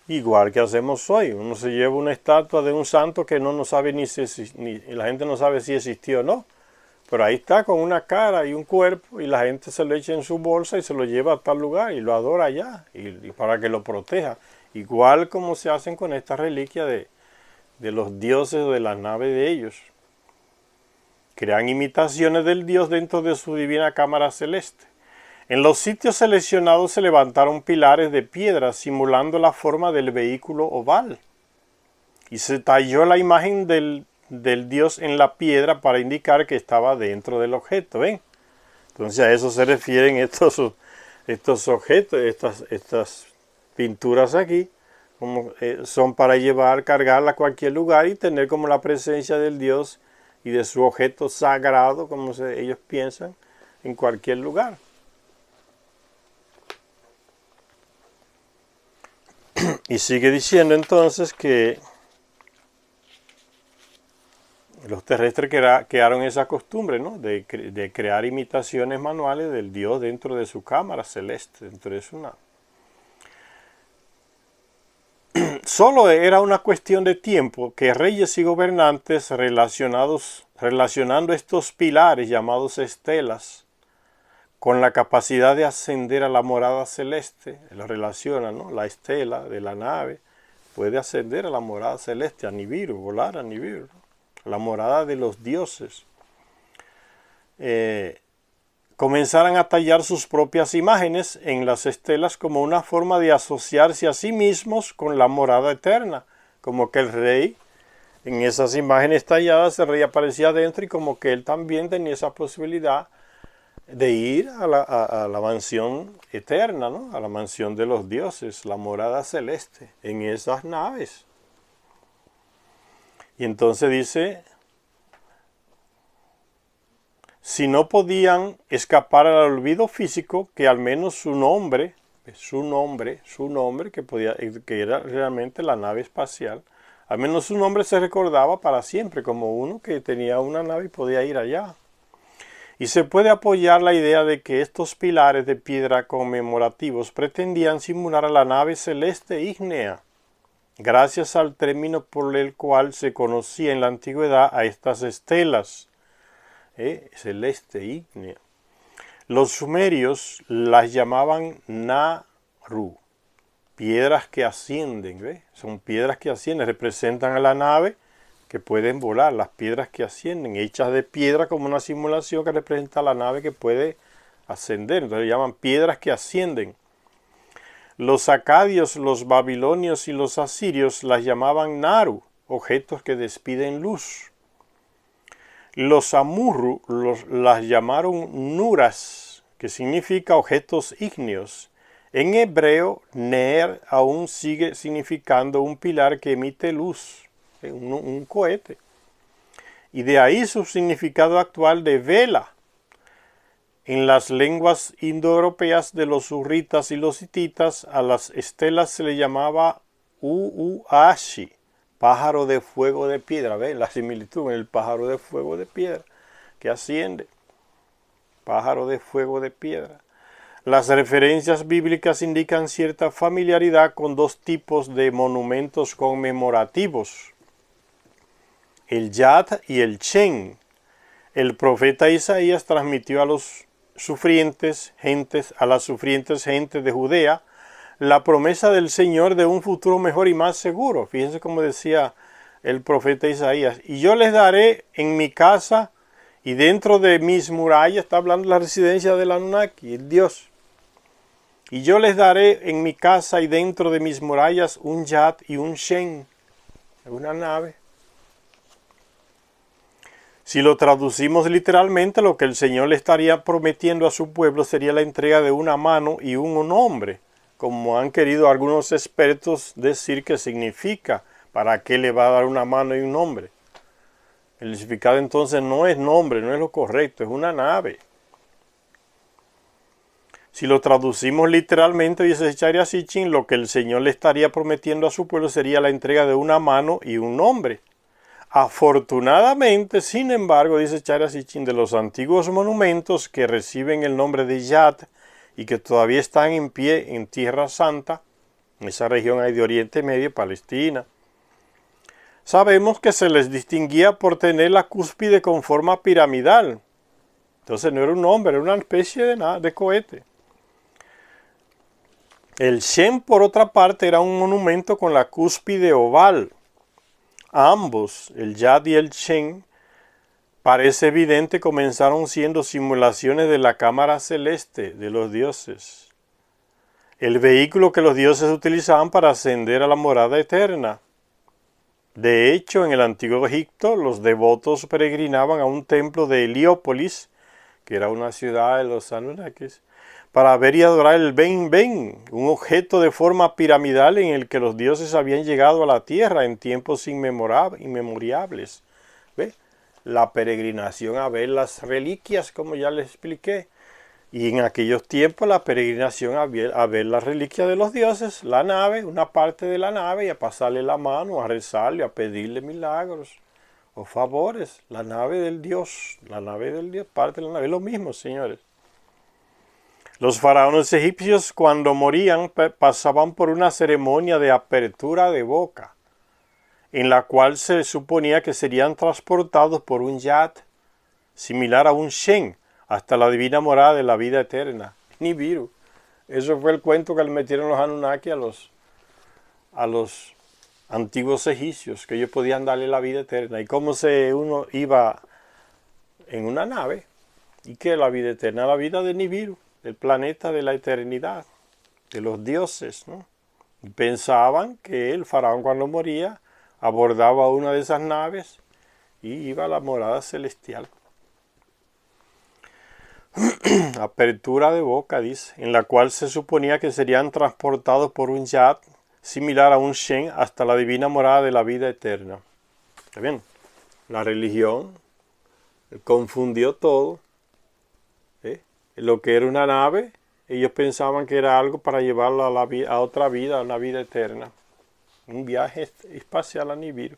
Speaker 1: Igual que hacemos hoy. Uno se lleva una estatua de un santo que no sabe ni la gente no sabe si existió o no. Pero ahí está con una cara y un cuerpo y la gente se lo echa en su bolsa y se lo lleva a tal lugar y lo adora allá y para que lo proteja. Igual como se hacen con esta reliquia de los dioses o de las naves de ellos. Crean imitaciones del Dios dentro de su divina cámara celeste. En los sitios seleccionados se levantaron pilares de piedra simulando la forma del vehículo oval. Y se talló la imagen del Dios en la piedra para indicar que estaba dentro del objeto. ¿Ven? Entonces a eso se refieren estos objetos, estas pinturas aquí. Son para cargarla a cualquier lugar y tener como la presencia del Dios y de su objeto sagrado, como ellos piensan, en cualquier lugar. Y sigue diciendo entonces que los terrestres crearon esa costumbre, ¿no? de crear imitaciones manuales del Dios dentro de su cámara celeste, dentro de su nave. Solo era una cuestión de tiempo que reyes y gobernantes relacionando estos pilares llamados estelas con la capacidad de ascender a la morada celeste, lo relacionan, ¿no? La estela de la nave puede ascender a la morada celeste, a Nibiru, volar a Nibiru, ¿no? La morada de los dioses. Comenzaran a tallar sus propias imágenes en las estelas como una forma de asociarse a sí mismos con la morada eterna, como que el rey en esas imágenes talladas, el rey aparecía adentro y como que él también tenía esa posibilidad de ir a la mansión eterna, ¿no? A la mansión de los dioses, la morada celeste, en esas naves. Y entonces dice, si no podían escapar al olvido físico, que al menos su nombre, que era realmente la nave espacial, al menos su nombre se recordaba para siempre como uno que tenía una nave y podía ir allá. Y se puede apoyar la idea de que estos pilares de piedra conmemorativos pretendían simular a la nave celeste ígnea, gracias al término por el cual se conocía en la antigüedad a estas estelas, celeste ígnea. Los sumerios las llamaban Naru, piedras que ascienden, ¿ve? Son piedras que ascienden, representan a la nave que pueden volar, las piedras que ascienden, hechas de piedra como una simulación que representa a la nave que puede ascender. Entonces llaman piedras que ascienden. Los acadios, los babilonios y los asirios las llamaban Naru, objetos que despiden luz. Los amurru las llamaron Nuras, que significa objetos ígneos. En hebreo, Ner aún sigue significando un pilar que emite luz, un cohete. Y de ahí su significado actual de vela. En las lenguas indoeuropeas de los hurritas y los hititas, a las estelas se le llamaba Uuashi, pájaro de fuego de piedra. ¿Ven la similitud en el pájaro de fuego de piedra que asciende? Pájaro de fuego de piedra. Las referencias bíblicas indican cierta familiaridad con dos tipos de monumentos conmemorativos: el Yad y el Shen. El profeta Isaías transmitió a las sufrientes gentes de Judea la promesa del Señor de un futuro mejor y más seguro. Fíjense cómo decía el profeta Isaías: y yo les daré en mi casa y dentro de mis murallas, está hablando de la residencia del Anunnaki, el Dios. Y yo les daré en mi casa y dentro de mis murallas un Yad y un Shen, una nave. Si lo traducimos literalmente, lo que el Señor le estaría prometiendo a su pueblo sería la entrega de una mano y un nombre, como han querido algunos expertos decir que significa. ¿Para qué le va a dar una mano y un nombre? El significado entonces no es nombre, no es lo correcto, es una nave. Si lo traducimos literalmente, dice Charya Sitchin, lo que el Señor le estaría prometiendo a su pueblo sería la entrega de una mano y un nombre. Afortunadamente, sin embargo, dice Charya Sitchin, de los antiguos monumentos que reciben el nombre de Yad y que todavía están en pie en Tierra Santa, en esa región ahí de Oriente Medio, Palestina, sabemos que se les distinguía por tener la cúspide con forma piramidal. Entonces no era un nombre, era una especie de cohete. El Shen, por otra parte, era un monumento con la cúspide oval. Ambos, el Yad y el Shen, parece evidente, comenzaron siendo simulaciones de la cámara celeste de los dioses, el vehículo que los dioses utilizaban para ascender a la morada eterna. De hecho, en el antiguo Egipto, los devotos peregrinaban a un templo de Heliópolis, que era una ciudad de los Anunnakis, para ver y adorar el Ben Ben, un objeto de forma piramidal en el que los dioses habían llegado a la tierra en tiempos inmemorables. ¿Ve? La peregrinación a ver las reliquias, como ya les expliqué. Y en aquellos tiempos la peregrinación a ver las reliquias de los dioses, la nave, una parte de la nave, y a pasarle la mano, a rezarle, a pedirle milagros o favores. La nave del Dios, parte de la nave, es lo mismo, señores. Los faraones egipcios, cuando morían, pasaban por una ceremonia de apertura de boca, en la cual se suponía que serían transportados por un Yad, similar a un Shen, hasta la divina morada de la vida eterna. Nibiru. Eso fue el cuento que le metieron los Anunnaki a los antiguos egipcios, que ellos podían darle la vida eterna. Y cómo uno iba en una nave, y que la vida eterna, la vida de Nibiru, el planeta de la eternidad, de los dioses, ¿no? Y pensaban que el faraón, cuando moría, abordaba una de esas naves y iba a la morada celestial. Apertura de boca, dice, en la cual se suponía que serían transportados por un Yad similar a un Shen hasta la divina morada de la vida eterna. ¿Está bien? La religión confundió todo lo que era una nave. Ellos pensaban que era algo para llevarlo a otra vida, a una vida eterna. Un viaje espacial a Nibiru.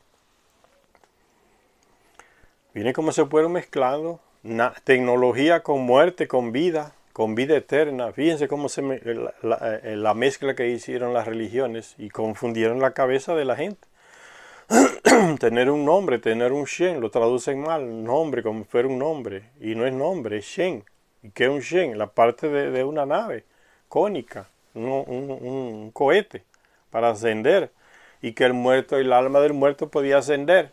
Speaker 1: Miren cómo se fueron mezclando tecnología con muerte, con vida eterna. Fíjense cómo la mezcla que hicieron las religiones y confundieron la cabeza de la gente. Tener un nombre, tener un Shen, lo traducen mal, nombre como si fuera un nombre, y no es nombre, es Shen. ¿Y qué es un Shen? La parte de una nave cónica, un cohete para ascender, y que el alma del muerto podía ascender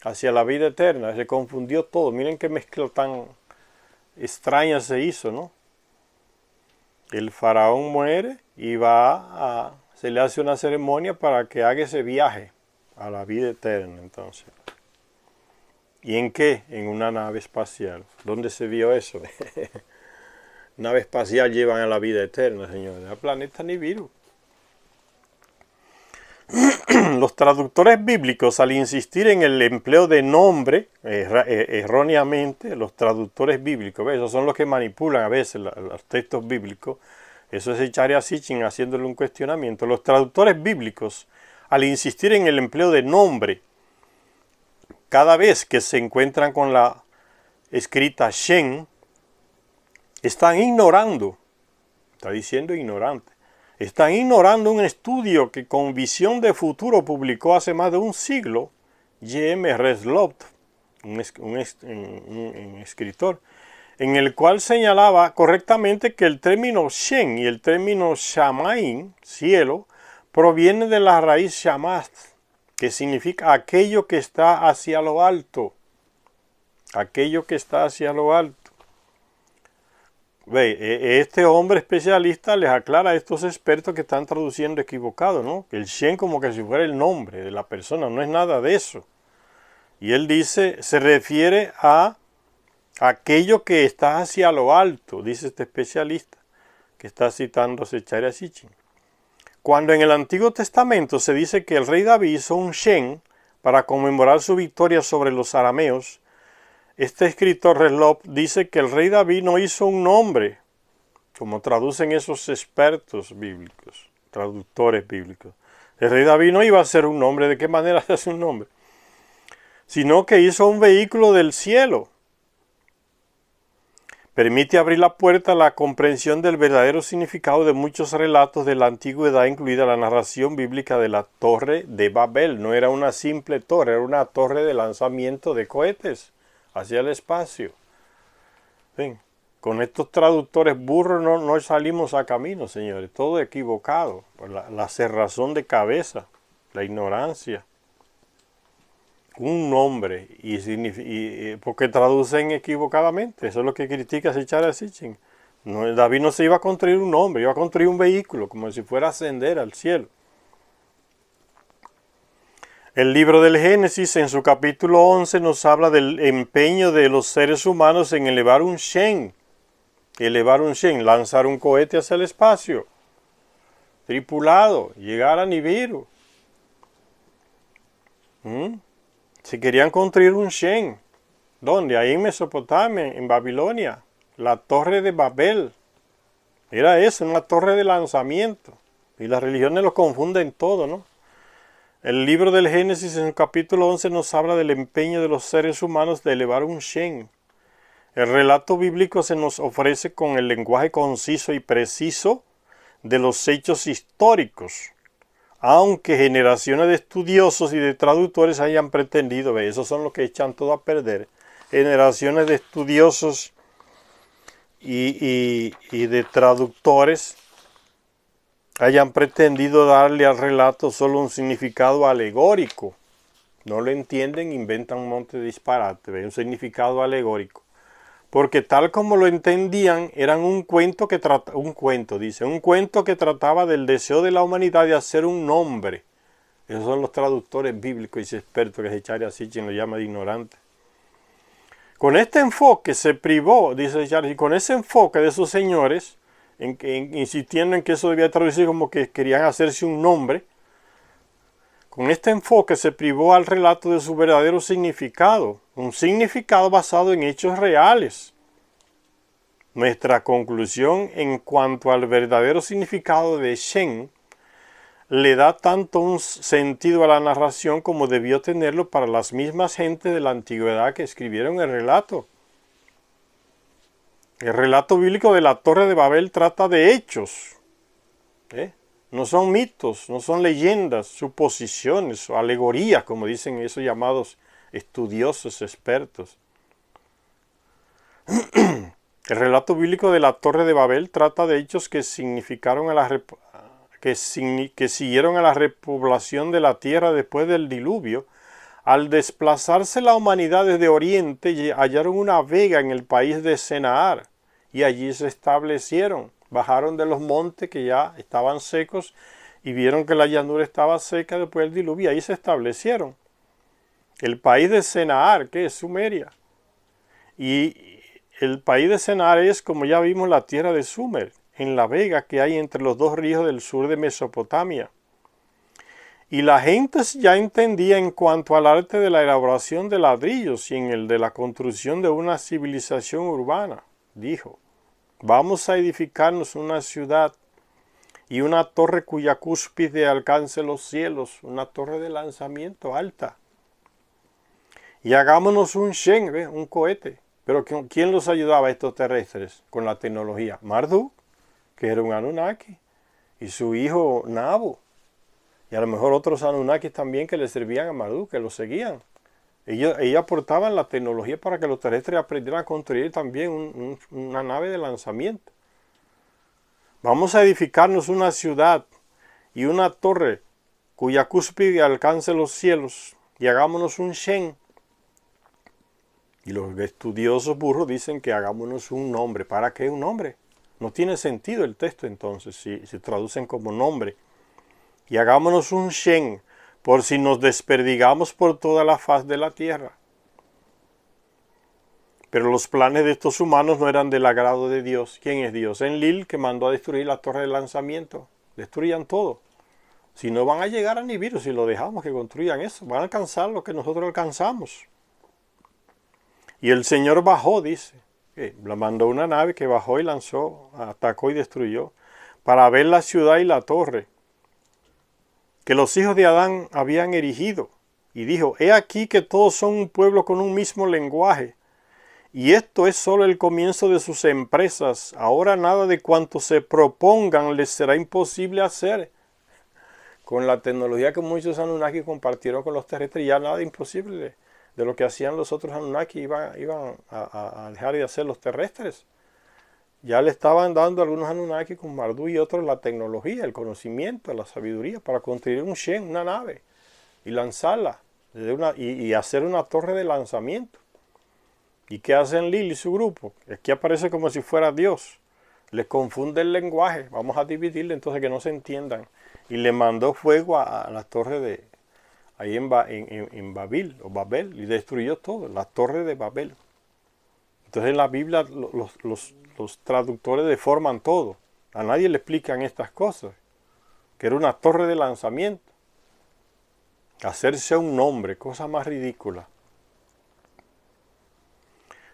Speaker 1: hacia la vida eterna. Se confundió todo. Miren qué mezcla tan extraña se hizo, ¿no? El faraón muere y se le hace una ceremonia para que haga ese viaje a la vida eterna, entonces. ¿Y en qué? En una nave espacial. ¿Dónde se vio eso? Nave espacial llevan a la vida eterna, señores. Al planeta Nibiru. Los traductores bíblicos, al insistir en el empleo de nombre, erróneamente, los traductores bíblicos, ¿ves? Esos son los que manipulan a veces los textos bíblicos. Eso es Zecharia Sitchin haciéndole un cuestionamiento. Los traductores bíblicos, al insistir en el empleo de nombre, cada vez que se encuentran con la escrita Shen, están ignorando, está diciendo ignorante, están ignorando un estudio que con visión de futuro publicó hace más de un siglo J.M. Reslov, un escritor, en el cual señalaba correctamente que el término Shen y el término Shamaim, cielo, proviene de la raíz Shamath, que significa aquello que está hacia lo alto. Aquello que está hacia lo alto. Ve, este hombre especialista les aclara a estos expertos que están traduciendo equivocado, ¿no? El Shen como que si fuera el nombre de la persona, no es nada de eso. Y él dice, se refiere a aquello que está hacia lo alto, dice este especialista, que está citando Zecharia Sitchin. Cuando en el Antiguo Testamento se dice que el rey David hizo un Shen para conmemorar su victoria sobre los arameos, este escritor Reslov dice que el rey David no hizo un nombre, como traducen esos expertos bíblicos, traductores bíblicos. El rey David no iba a hacer un nombre. ¿De qué manera se hace un nombre? Sino que hizo un vehículo del cielo. Permite abrir la puerta a la comprensión del verdadero significado de muchos relatos de la antigüedad, incluida la narración bíblica de la Torre de Babel. No era una simple torre, era una torre de lanzamiento de cohetes hacia el espacio. Ven, con estos traductores burros no salimos a camino, señores. Todo equivocado. Por la cerrazón de cabeza, la ignorancia. Un nombre porque traducen equivocadamente. Eso es lo que critica Zecharia Sitchin. David no se iba a construir un nombre, iba a construir un vehículo, como si fuera a ascender al cielo. El libro del Génesis, en su capítulo 11, nos habla del empeño de los seres humanos en elevar un Shen, lanzar un cohete hacia el espacio, tripulado, llegar a Nibiru. Se querían construir un Shen. ¿Dónde? Ahí en Mesopotamia, en Babilonia. La Torre de Babel. Era eso, una torre de lanzamiento. Y las religiones lo confunden todo, ¿no? El libro del Génesis en el capítulo 11 nos habla del empeño de los seres humanos de elevar un Shen. El relato bíblico se nos ofrece con el lenguaje conciso y preciso de los hechos históricos, aunque generaciones de estudiosos y de traductores hayan pretendido, esos son los que echan todo a perder, generaciones de estudiosos y de traductores hayan pretendido darle al relato solo un significado alegórico. No lo entienden, inventan un monte de disparate, un significado alegórico. Porque tal como lo entendían, eran un cuento que trataba del deseo de la humanidad de hacer un nombre. Esos son los traductores bíblicos y expertos que Zecharia Sitchin lo llama de ignorante. Con este enfoque se privó, dice Zecharia, y con ese enfoque de esos señores, insistiendo en que eso debía traducir como que querían hacerse un nombre, con este enfoque se privó al relato de su verdadero significado, un significado basado en hechos reales. Nuestra conclusión en cuanto al verdadero significado de Shen le da tanto un sentido a la narración como debió tenerlo para las mismas gentes de la antigüedad que escribieron el relato. El relato bíblico de la Torre de Babel trata de hechos, no son mitos, no son leyendas, suposiciones o alegorías, como dicen esos llamados estudiosos expertos. El relato bíblico de la Torre de Babel trata de hechos que siguieron a la repoblación de la tierra después del diluvio. Al desplazarse la humanidad desde Oriente, hallaron una vega en el país de Senaar y allí se establecieron. Bajaron de los montes que ya estaban secos y vieron que la llanura estaba seca después del diluvio y ahí se establecieron. El país de Senaar, que es Sumeria. Y el país de Senaar es, como ya vimos, la tierra de Sumer, en la vega que hay entre los dos ríos del sur de Mesopotamia. Y la gente ya entendía en cuanto al arte de la elaboración de ladrillos y en el de la construcción de una civilización urbana. Dijo: vamos a edificarnos una ciudad y una torre cuya cúspide alcance los cielos, una torre de lanzamiento alta. Y hagámonos un Shen, un cohete. Pero ¿quién los ayudaba a estos terrestres con la tecnología? Marduk, que era un Anunnaki, y su hijo Nabu. Y a lo mejor otros Anunnakis también que le servían a Marduk, que lo seguían. Ellos aportaban la tecnología para que los terrestres aprendieran a construir también una nave de lanzamiento. Vamos a edificarnos una ciudad y una torre cuya cúspide alcance los cielos y hagámonos un Shen. Y los estudiosos burros dicen que hagámonos un nombre. ¿Para qué un nombre? No tiene sentido el texto entonces si se traducen como nombre. Y hagámonos un Shen, por si nos desperdigamos por toda la faz de la tierra. Pero los planes de estos humanos no eran del agrado de Dios. ¿Quién es Dios? Enlil, que mandó a destruir la torre de lanzamiento. Destruyan todo. Si no van a llegar a Nibiru, si lo dejamos que construyan eso, van a alcanzar lo que nosotros alcanzamos. Y el Señor bajó, dice, la mandó una nave que bajó y lanzó, atacó y destruyó, para ver la ciudad y la torre que los hijos de Adán habían erigido. Y dijo: he aquí que todos son un pueblo con un mismo lenguaje. Y esto es solo el comienzo de sus empresas. Ahora nada de cuanto se propongan les será imposible hacer. Con la tecnología que muchos Anunnaki compartieron con los terrestres, ya nada imposible de lo que hacían los otros Anunnaki iban a dejar de hacer los terrestres. Ya le estaban dando a algunos Anunnaki con Marduk y otros la tecnología, el conocimiento, la sabiduría para construir un Shen, una nave, y lanzarla, y hacer una torre de lanzamiento. ¿Y qué hacen Lil y su grupo? Aquí aparece como si fuera Dios. Les confunde el lenguaje. Vamos a dividirle entonces que no se entiendan. Y le mandó fuego a la torre de ahí en Babel, o Babel, y destruyó todo, la torre de Babel. Entonces en la Biblia los traductores deforman todo. A nadie le explican estas cosas. Que era una torre de lanzamiento. Hacerse un nombre, cosa más ridícula.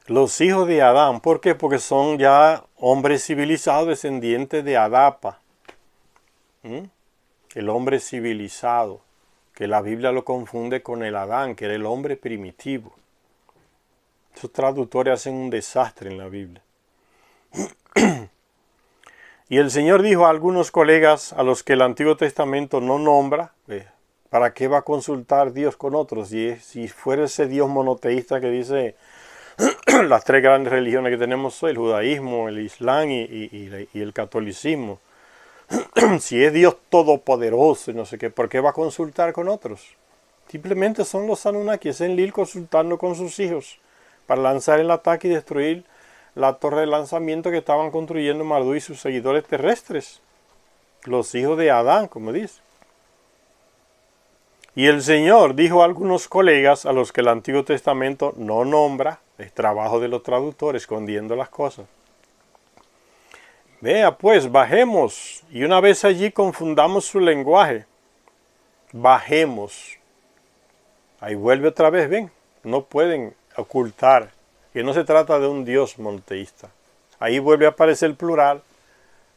Speaker 1: Los hijos de Adán, ¿por qué? Porque son ya hombres civilizados, descendientes de Adapa. El hombre civilizado, que la Biblia lo confunde con el Adán, que era el hombre primitivo. Esos traductores hacen un desastre en la Biblia. Y el Señor dijo a algunos colegas a los que el Antiguo Testamento no nombra, ¿para qué va a consultar Dios con otros? Si fuera ese Dios monoteísta que dice las tres grandes religiones que tenemos hoy, el judaísmo, el islam y el catolicismo. Si es Dios todopoderoso y no sé qué, ¿por qué va a consultar con otros? Simplemente son los Anunnaki, es Enlil consultando con sus hijos para lanzar el ataque y destruir la torre de lanzamiento que estaban construyendo Marduk y sus seguidores terrestres, los hijos de Adán, como dice. Y el Señor dijo a algunos colegas a los que el Antiguo Testamento no nombra, es trabajo de los traductores escondiendo las cosas. Vea pues, bajemos, y una vez allí confundamos su lenguaje. Bajemos. Ahí vuelve otra vez, ven, no pueden ocultar que no se trata de un Dios monoteísta, Ahí vuelve a aparecer el plural,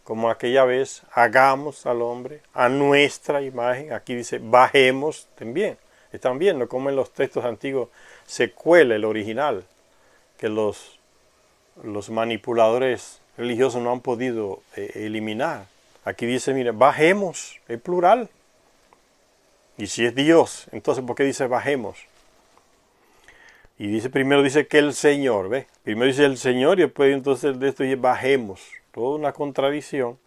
Speaker 1: como aquella vez, hagamos al hombre a nuestra imagen. Aquí dice, bajemos también. Están viendo cómo en los textos antiguos se cuela el original, que los manipuladores religiosos no han podido eliminar. Aquí dice, mire, bajemos, es plural. Y si es Dios, entonces ¿por qué dice bajemos? Y dice, primero dice que el Señor, ¿ves? Primero dice el Señor y después entonces de esto dice bajemos. Toda una contradicción.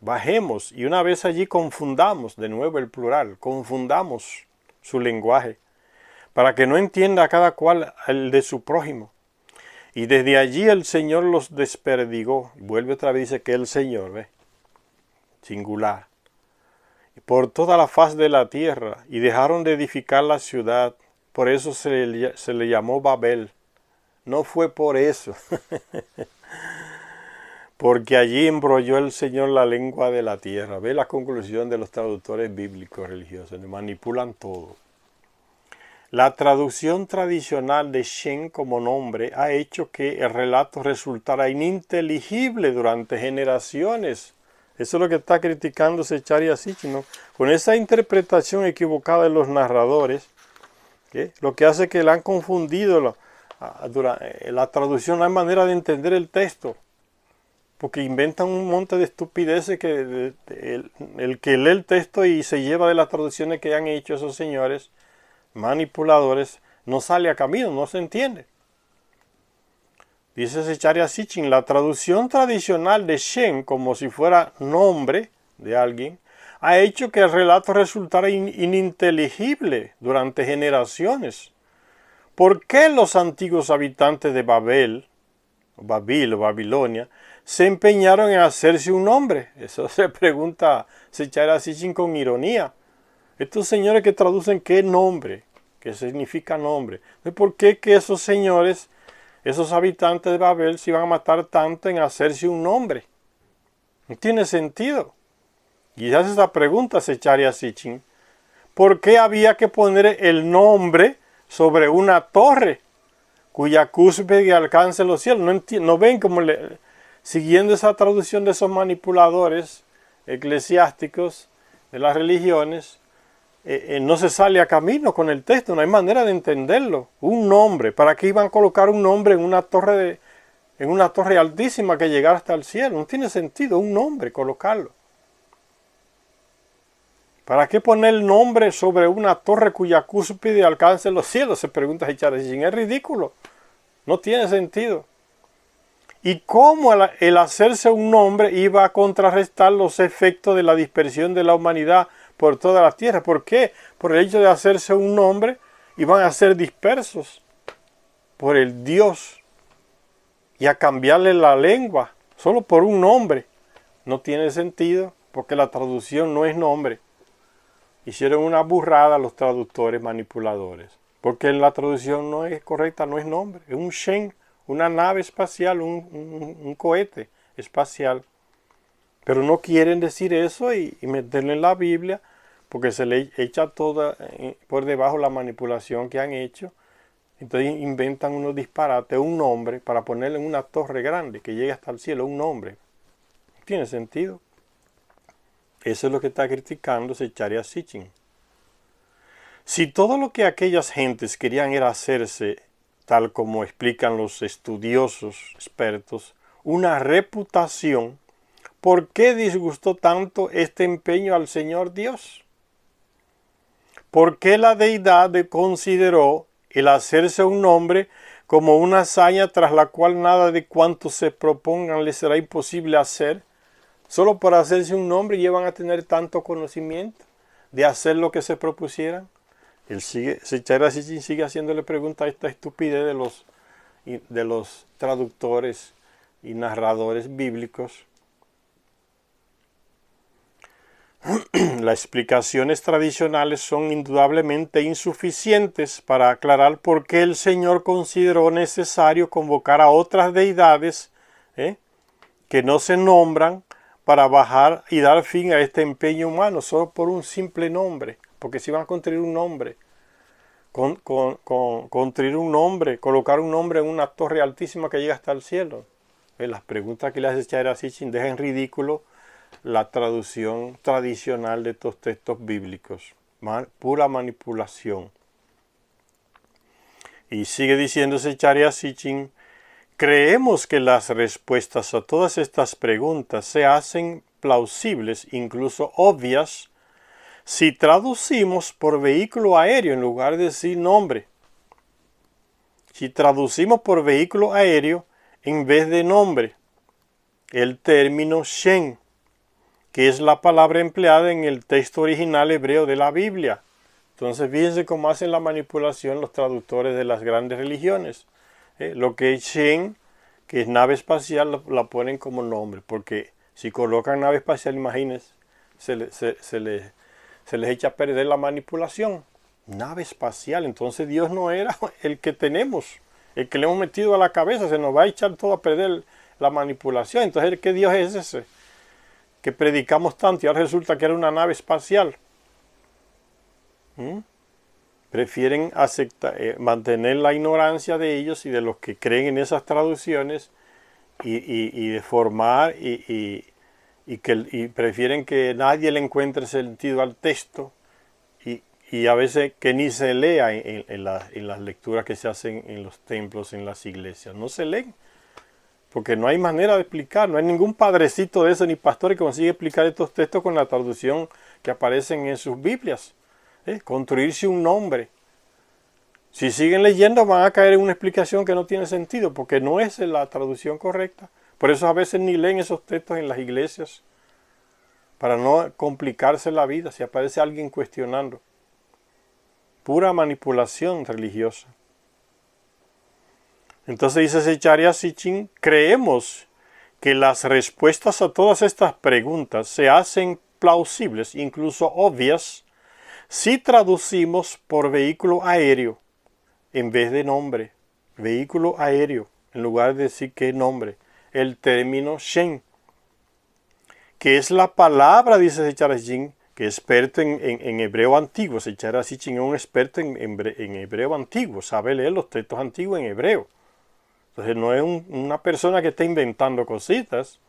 Speaker 1: Bajemos y una vez allí confundamos, de nuevo el plural, confundamos su lenguaje para que no entienda cada cual el de su prójimo. Y desde allí el Señor los desperdigó. Y vuelve otra vez, dice que el Señor, ¿ves? Singular. Y por toda la faz de la tierra y dejaron de edificar la ciudad. Por eso se le llamó Babel. No fue por eso. Porque allí embrolló el Señor la lengua de la tierra. Ve la conclusión de los traductores bíblicos religiosos. Manipulan todo. La traducción tradicional de Shem como nombre ha hecho que el relato resultara ininteligible durante generaciones. Eso es lo que está criticando Zecharia Sitchin, ¿no? Con esa interpretación equivocada de los narradores, ¿qué? Lo que hace que le han confundido la traducción, la manera de entender el texto. Porque inventan un monte de estupideces que el que lee el texto y se lleva de las traducciones que han hecho esos señores manipuladores, no sale a camino, no se entiende. Dice Zecharia Sitchin, la traducción tradicional de Shem como si fuera nombre de alguien, ha hecho que el relato resultara ininteligible durante generaciones. ¿Por qué los antiguos habitantes de Babel o Babilonia, se empeñaron en hacerse un nombre? Eso se pregunta Zecharia Sitchin con ironía. Estos señores que traducen qué nombre, qué significa nombre. ¿Por qué que esos señores, esos habitantes de Babel, se iban a matar tanto en hacerse un nombre? No tiene sentido. Y hace esa pregunta Zecharia Sitchin. ¿Por qué había que poner el nombre sobre una torre cuya cúspide alcance los cielos? No ven como siguiendo esa traducción de esos manipuladores eclesiásticos de las religiones, no se sale a camino con el texto, no hay manera de entenderlo. Un nombre, ¿para qué iban a colocar un nombre en una torre altísima que llegara hasta el cielo? No tiene sentido un nombre, colocarlo. ¿Para qué poner el nombre sobre una torre cuya cúspide alcance los cielos? Se pregunta Zecharia Sitchin. Es ridículo. No tiene sentido. ¿Y cómo el hacerse un nombre iba a contrarrestar los efectos de la dispersión de la humanidad por toda la tierra? ¿Por qué? Por el hecho de hacerse un nombre iban a ser dispersos por el Dios y a cambiarle la lengua solo por un nombre. No tiene sentido porque la traducción no es nombre. Hicieron una burrada los traductores manipuladores, porque la traducción no es correcta, no es nombre, es un Shem, una nave espacial, un cohete espacial. Pero no quieren decir eso y meterlo en la Biblia, porque se le echa toda por debajo la manipulación que han hecho. Entonces inventan unos disparates, un nombre, para ponerle en una torre grande que llegue hasta el cielo, un nombre. No tiene sentido. Eso es lo que está criticando Zecharia Sitchin. Si todo lo que aquellas gentes querían era hacerse, tal como explican los estudiosos expertos, una reputación, ¿por qué disgustó tanto este empeño al Señor Dios? ¿Por qué la deidad consideró el hacerse un nombre como una hazaña tras la cual nada de cuanto se propongan les será imposible hacer? Solo por hacerse un nombre llevan a tener tanto conocimiento de hacer lo que se propusieran. Zecharia Sitchin sigue haciéndole pregunta a esta estupidez de los traductores y narradores bíblicos. Las explicaciones tradicionales son indudablemente insuficientes para aclarar por qué el Señor consideró necesario convocar a otras deidades que no se nombran para bajar y dar fin a este empeño humano solo por un simple nombre, porque si van a construir un nombre, construir un nombre, colocar un nombre en una torre altísima que llega hasta el cielo, Las preguntas que le hace Chaira Sitchin dejan en ridículo la traducción tradicional de estos textos bíblicos. Pura manipulación. Y sigue diciéndose Chaira Sitchin: creemos que las respuestas a todas estas preguntas se hacen plausibles, incluso obvias, si traducimos por vehículo aéreo en lugar de decir nombre. Si traducimos por vehículo aéreo en vez de nombre el término Shen, que es la palabra empleada en el texto original hebreo de la Biblia. Entonces fíjense cómo hacen la manipulación los traductores de las grandes religiones. Lo que es Shen, que es nave espacial, la ponen como nombre, porque si colocan nave espacial, imagínense, se les echa a perder la manipulación. Nave espacial, entonces Dios no era el que tenemos, el que le hemos metido a la cabeza, se nos va a echar todo a perder la manipulación. Entonces, ¿qué Dios es ese que predicamos tanto y ahora resulta que era una nave espacial? Prefieren mantener la ignorancia de ellos y de los que creen en esas traducciones y deformar y prefieren que nadie le encuentre sentido al texto y a veces que ni se lea en las lecturas que se hacen en los templos, en las iglesias. No se leen, porque no hay manera de explicar, no hay ningún padrecito de eso ni pastor que consiga explicar estos textos con la traducción que aparecen en sus Biblias. Construirse un nombre. Si siguen leyendo van a caer en una explicación que no tiene sentido, porque no es la traducción correcta. Por eso a veces ni leen esos textos en las iglesias, para no complicarse la vida si aparece alguien cuestionando. Pura manipulación religiosa. Entonces dice Charia Sitchin: creemos que las respuestas a todas estas preguntas se hacen plausibles, incluso obvias, si traducimos por vehículo aéreo en vez de nombre. Vehículo aéreo, en lugar de decir qué nombre. El término Shen, que es la palabra, dice Charia Sitchin, que es experto en hebreo antiguo. Charia Sitchin es un experto en hebreo antiguo, sabe leer los textos antiguos en hebreo. Entonces no es una persona que está inventando cositas.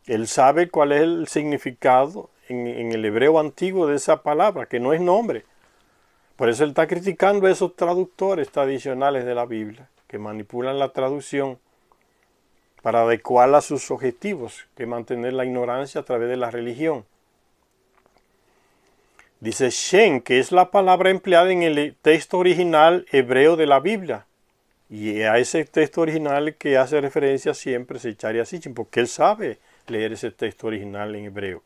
Speaker 1: Él sabe cuál es el significado en el hebreo antiguo de esa palabra, que no es nombre. Por eso él está criticando a esos traductores tradicionales de la Biblia, que manipulan la traducción para adecuarla a sus objetivos, que es mantener la ignorancia a través de la religión. Dice Shen, que es la palabra empleada en el texto original hebreo de la Biblia. Y a ese texto original que hace referencia siempre es Charia Sitchin, porque él sabe leer ese texto original en hebreo.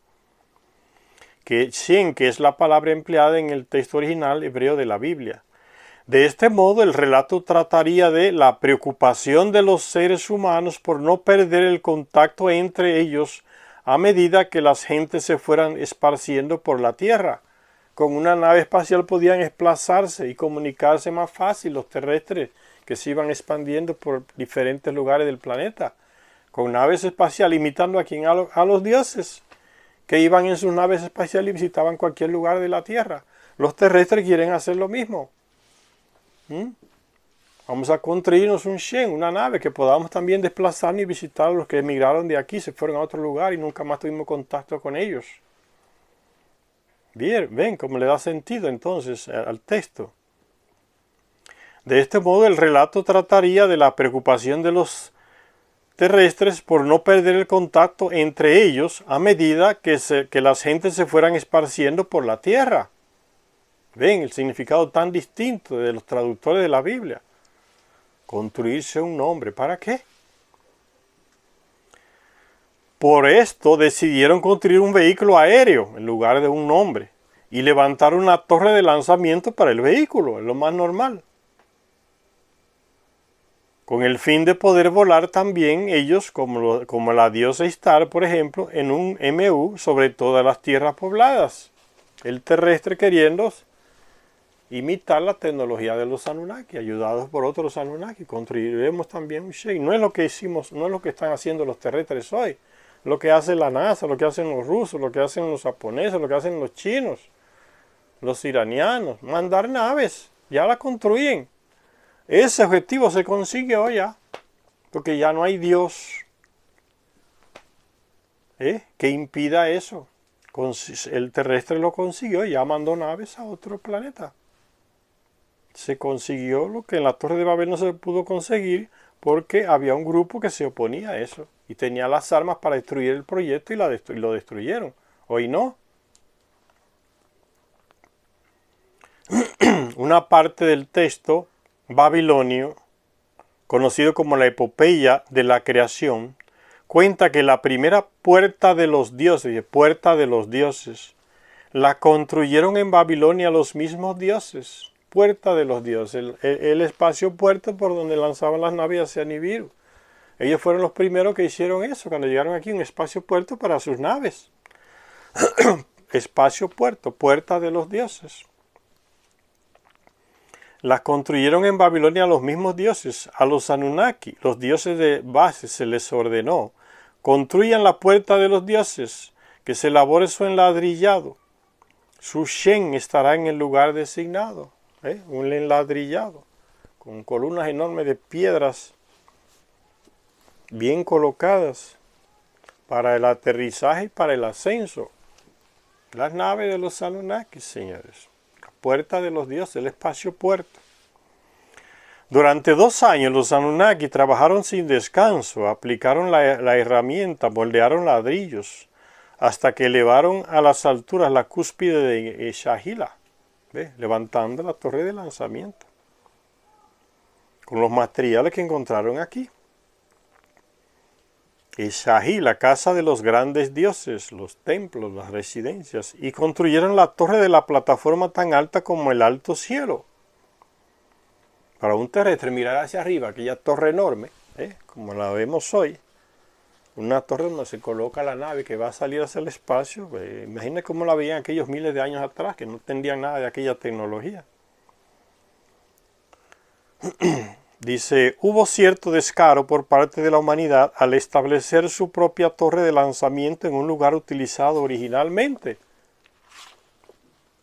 Speaker 1: Que Shen, que es la palabra empleada en el texto original hebreo de la Biblia. De este modo, el relato trataría de la preocupación de los seres humanos por no perder el contacto entre ellos a medida que las gentes se fueran esparciendo por la tierra. Con una nave espacial podían desplazarse y comunicarse más fácil los terrestres que se iban expandiendo por diferentes lugares del planeta. Con naves espaciales, imitando a los dioses que iban en sus naves espaciales y visitaban cualquier lugar de la Tierra. Los terrestres quieren hacer lo mismo. Vamos a construirnos un Shen, una nave que podamos también desplazarnos y visitar a los que emigraron de aquí, se fueron a otro lugar y nunca más tuvimos contacto con ellos. Bien, ven cómo le da sentido entonces al texto. De este modo el relato trataría de la preocupación de los terrestres por no perder el contacto entre ellos a medida que las gentes se fueran esparciendo por la tierra. Ven el significado tan distinto de los traductores de la Biblia. Construirse un nombre, ¿para qué? Por esto decidieron construir un vehículo aéreo en lugar de un nombre y levantar una torre de lanzamiento para el vehículo, es lo más normal. Con el fin de poder volar también ellos, como la diosa Ishtar, por ejemplo, en un MU sobre todas las tierras pobladas. El terrestre queriendo imitar la tecnología de los Anunnaki, ayudados por otros Anunnaki. Construiremos también un Shen. No es lo que hicimos, no es lo que están haciendo los terrestres hoy. Lo que hace la NASA, lo que hacen los rusos, lo que hacen los japoneses, lo que hacen los chinos, los iranianos. Mandar naves, ya la construyen. Ese objetivo se consigue hoy ya, porque ya no hay Dios que impida eso. El terrestre lo consiguió y ya mandó naves a otro planeta. Se consiguió lo que en la Torre de Babel no se pudo conseguir porque había un grupo que se oponía a eso y tenía las armas para destruir el proyecto y lo destruyeron. Hoy no. Una parte del texto babilonio, conocido como la epopeya de la creación, cuenta que la primera puerta de los dioses, la construyeron en Babilonia los mismos dioses. Puerta de los dioses, el espacio puerto por donde lanzaban las naves hacia Nibiru. Ellos fueron los primeros que hicieron eso, cuando llegaron aquí, un espacio puerto para sus naves. Espacio puerto, puerta de los dioses. Las construyeron en Babilonia los mismos dioses. A los Anunnaki, los dioses de base, se les ordenó: construyan la puerta de los dioses, que se elabore su enladrillado. Su Shen estará en el lugar designado. Un enladrillado, con columnas enormes de piedras bien colocadas para el aterrizaje y para el ascenso. Las naves de los Anunnaki, señores. La puerta de los dioses, el espacio puerto. Durante 2 años los Anunnaki trabajaron sin descanso, aplicaron la herramienta, moldearon ladrillos, hasta que elevaron a las alturas la cúspide de Shahila, levantando la torre de lanzamiento, con los materiales que encontraron aquí. Shahí, la casa de los grandes dioses, los templos, las residencias, y construyeron la torre de la plataforma tan alta como el alto cielo. Para un terrestre mirar hacia arriba, aquella torre enorme, como la vemos hoy, una torre donde se coloca la nave que va a salir hacia el espacio, imagina cómo la veían aquellos miles de años atrás, que no entendían nada de aquella tecnología. Dice, hubo cierto descaro por parte de la humanidad al establecer su propia torre de lanzamiento en un lugar utilizado originalmente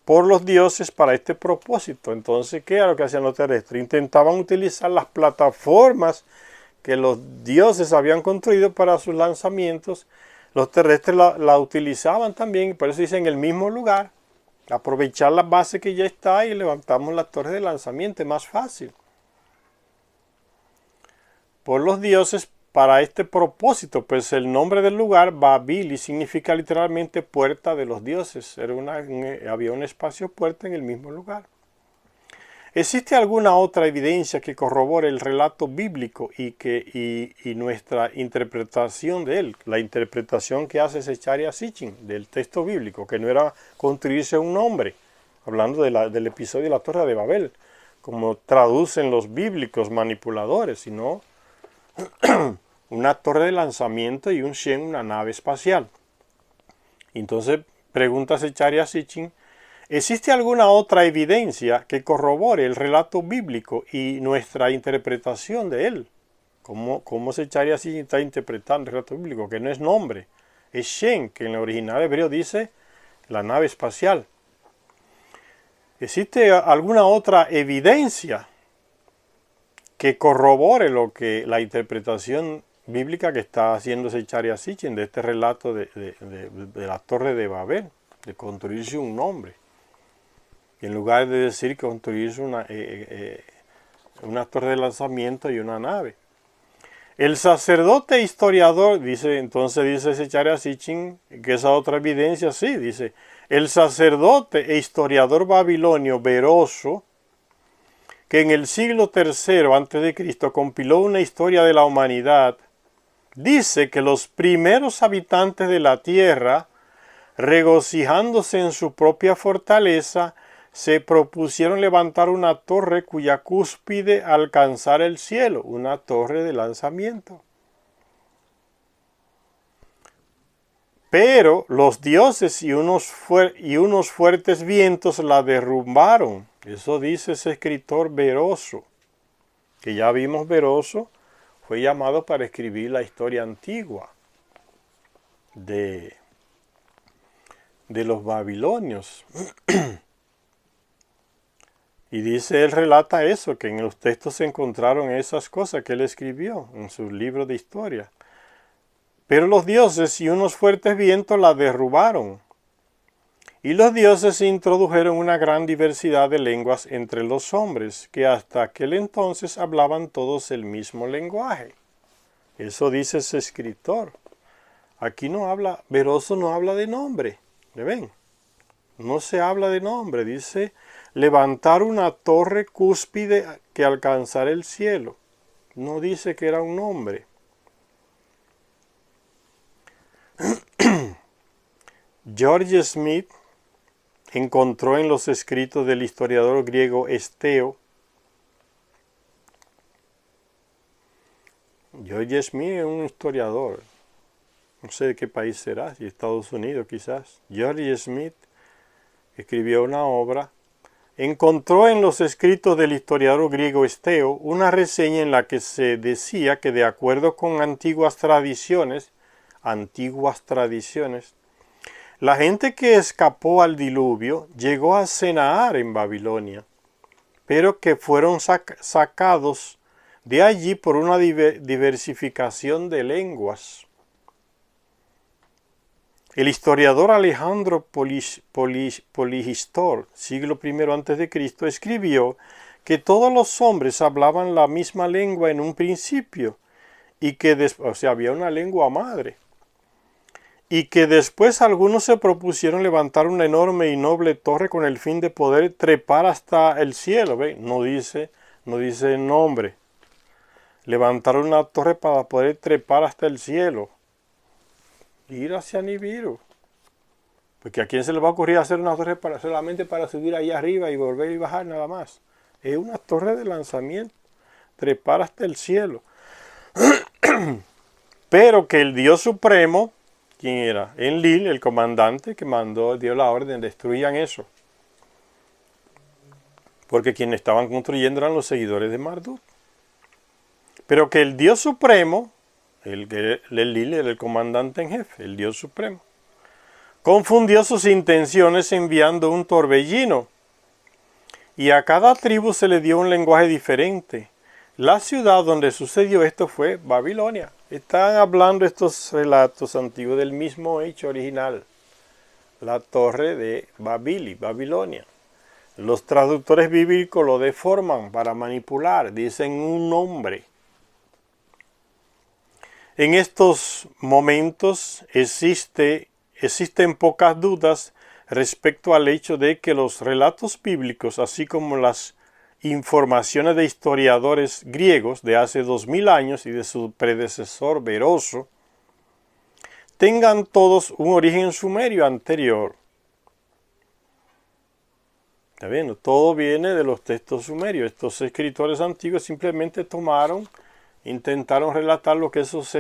Speaker 1: por los dioses para este propósito. Entonces, ¿qué era lo que hacían los terrestres? Intentaban utilizar las plataformas que los dioses habían construido para sus lanzamientos. Los terrestres la utilizaban también, y por eso dicen en el mismo lugar, aprovechar la base que ya está y levantamos la torre de lanzamiento, es más fácil. Por los dioses para este propósito, pues el nombre del lugar, Babili, significa literalmente puerta de los dioses. Había un espacio puerta en el mismo lugar. ¿Existe alguna otra evidencia que corrobore el relato bíblico y nuestra interpretación de él? La interpretación que hace Zecharia Sitchin del texto bíblico, que no era construirse un nombre, hablando del episodio de la Torre de Babel, como traducen los bíblicos manipuladores, sino una torre de lanzamiento y un Shen, una nave espacial. Entonces pregunta Zecharia Sitchin, ¿existe alguna otra evidencia que corrobore el relato bíblico y nuestra interpretación de él? ¿Cómo Zecharia Sitchin está interpretando el relato bíblico? Que no es nombre, es Shen, que en el original hebreo dice la nave espacial. ¿Existe alguna otra evidencia que corrobore la interpretación bíblica que está haciendo Zecharia Sitchin de este relato de la Torre de Babel, de construirse un nombre? Y en lugar de decir construirse una torre de lanzamiento y una nave. El sacerdote historiador, dice Zecharia Sitchin, que esa otra evidencia, sí, dice, el sacerdote e historiador babilonio Beroso, que en el siglo III a.C. compiló una historia de la humanidad, dice que los primeros habitantes de la tierra, regocijándose en su propia fortaleza, se propusieron levantar una torre cuya cúspide alcanzara el cielo, una torre de lanzamiento. Pero los dioses y unos fuertes vientos la derrumbaron. Eso dice ese escritor Beroso, que ya vimos Beroso, fue llamado para escribir la historia antigua de los babilonios. Y dice, él relata eso, que en los textos se encontraron esas cosas que él escribió en sus libros de historia. Pero los dioses y unos fuertes vientos la derrubaron. Y los dioses introdujeron una gran diversidad de lenguas entre los hombres, que hasta aquel entonces hablaban todos el mismo lenguaje. Eso dice ese escritor. Aquí no habla, Beroso no habla de nombre. ¿Le ven? No se habla de nombre. Dice levantar una torre cúspide que alcanzara el cielo. No dice que era un nombre. George Smith encontró en los escritos del historiador griego Esteo. George Smith es un historiador. No sé de qué país será, si Estados Unidos quizás. George Smith escribió una obra. Encontró en los escritos del historiador griego Esteo una reseña en la que se decía que de acuerdo con antiguas tradiciones, la gente que escapó al diluvio llegó a Senaar en Babilonia, pero que fueron sacados de allí por una diversificación de lenguas. El historiador Alejandro Polihistor, siglo I a.C., escribió que todos los hombres hablaban la misma lengua en un principio, y que había una lengua madre, y que después algunos se propusieron levantar una enorme y noble torre con el fin de poder trepar hasta el cielo. ¿Ve? No dice nombre. Levantar una torre para poder trepar hasta el cielo. Ir hacia Nibiru. Porque a quién se le va a ocurrir hacer una torre solamente para subir ahí arriba y volver y bajar nada más. Es una torre de lanzamiento. Trepar hasta el cielo. Pero que el Dios Supremo, ¿quién era? Enlil, el comandante que dio la orden, destruyan eso. Porque quienes estaban construyendo eran los seguidores de Marduk. Pero que el Dios Supremo, Enlil era el comandante en jefe, el Dios Supremo, confundió sus intenciones enviando un torbellino. Y a cada tribu se le dio un lenguaje diferente. La ciudad donde sucedió esto fue Babilonia. Están hablando estos relatos antiguos del mismo hecho original. La torre de Babilonia. Los traductores bíblicos lo deforman para manipular. Dicen un nombre. En estos momentos existen pocas dudas respecto al hecho de que los relatos bíblicos, así como las informaciones de historiadores griegos de hace 2000 años y de su predecesor Beroso, tengan todos un origen sumerio anterior. ¿Está viendo? Todo viene de los textos sumerios. Estos escritores antiguos simplemente intentaron relatar lo que esos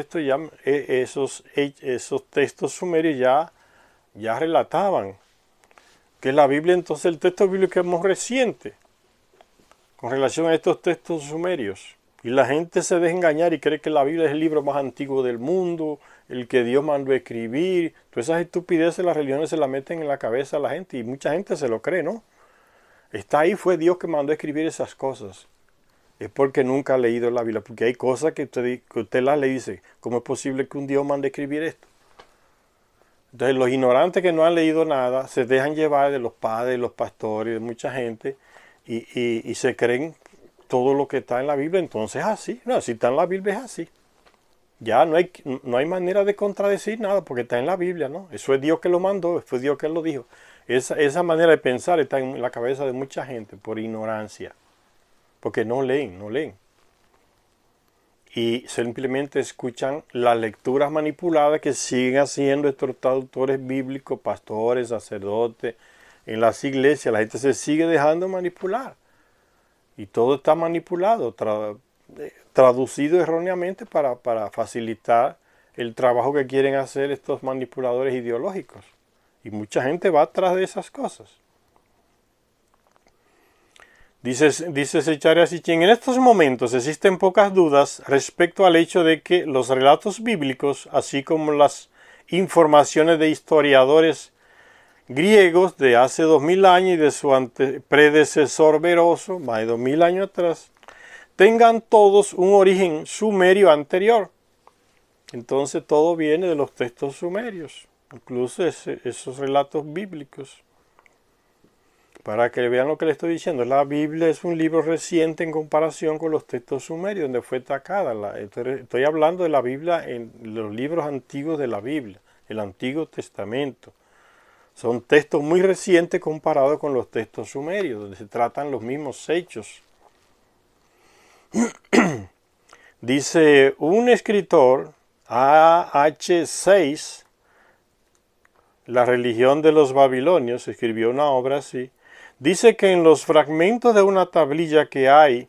Speaker 1: textos sumerios ya relataban. Que la Biblia, entonces, el texto bíblico es más reciente con relación a estos textos sumerios. Y la gente se deja engañar y cree que la Biblia es el libro más antiguo del mundo, el que Dios mandó a escribir. Todas esas estupideces las religiones se las meten en la cabeza a la gente y mucha gente se lo cree, ¿no? Está ahí, fue Dios que mandó a escribir esas cosas. Es porque nunca ha leído la Biblia, porque hay cosas que usted las lee y dice, ¿cómo es posible que un Dios mande a escribir esto? Entonces los ignorantes que no han leído nada se dejan llevar de los padres, de los pastores, de mucha gente y se creen todo lo que está en la Biblia. Entonces es así. No, si está en la Biblia es así. Ya no hay manera de contradecir nada porque está en la Biblia, ¿no? Eso es Dios que lo mandó, fue Dios que lo dijo. Esa manera de pensar está en la cabeza de mucha gente por ignorancia. Porque no leen. Y simplemente escuchan las lecturas manipuladas que siguen haciendo estos traductores bíblicos, pastores, sacerdotes, en las iglesias. La gente se sigue dejando manipular. Y todo está manipulado, traducido erróneamente para facilitar el trabajo que quieren hacer estos manipuladores ideológicos. Y mucha gente va atrás de esas cosas. Dice Zecharia Sitchin, en estos momentos existen pocas dudas respecto al hecho de que los relatos bíblicos, así como las informaciones de historiadores griegos de hace 2000 años y de su predecesor Beroso, más de 2000 años atrás, tengan todos un origen sumerio anterior. Entonces todo viene de los textos sumerios, incluso esos relatos bíblicos. Para que vean lo que le estoy diciendo, la Biblia es un libro reciente en comparación con los textos sumerios, donde fue atacada. Estoy hablando de la Biblia en los libros antiguos de la Biblia, el Antiguo Testamento. Son textos muy recientes comparados con los textos sumerios, donde se tratan los mismos hechos. Dice un escritor, A.H. Seyss, La religión de los babilonios, escribió una obra así. Dice que en los fragmentos de una tablilla que hay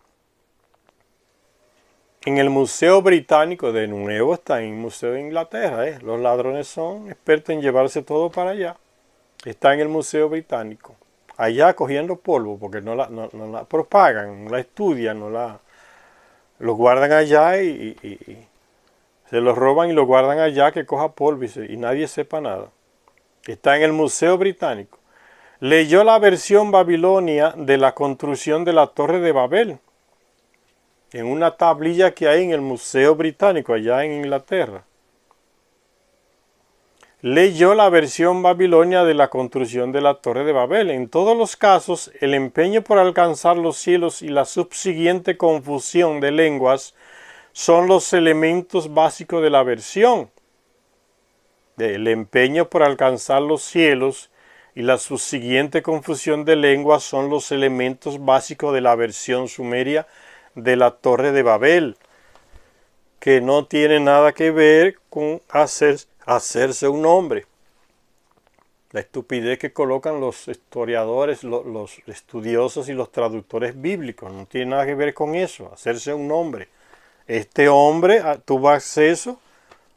Speaker 1: en el Museo Británico, de nuevo está en el Museo de Inglaterra, los ladrones son expertos en llevarse todo para allá, está en el Museo Británico, allá cogiendo polvo, porque no la propagan, no la estudian, lo guardan allá y se los roban y lo guardan allá que coja polvo y nadie sepa nada. Está en el Museo Británico. Leyó la versión babilonia de la construcción de la Torre de Babel en una tablilla que hay en el Museo Británico allá en Inglaterra. Leyó la versión babilonia de la construcción de la Torre de Babel. En todos los casos, el empeño por alcanzar los cielos y la subsiguiente confusión de lenguas son los elementos básicos de la versión. El empeño por alcanzar los cielos y la subsiguiente confusión de lenguas son los elementos básicos de la versión sumeria de la Torre de Babel, que no tiene nada que ver con hacerse un nombre. La estupidez que colocan los historiadores, los estudiosos y los traductores bíblicos, no tiene nada que ver con eso, hacerse un nombre. Este hombre tuvo acceso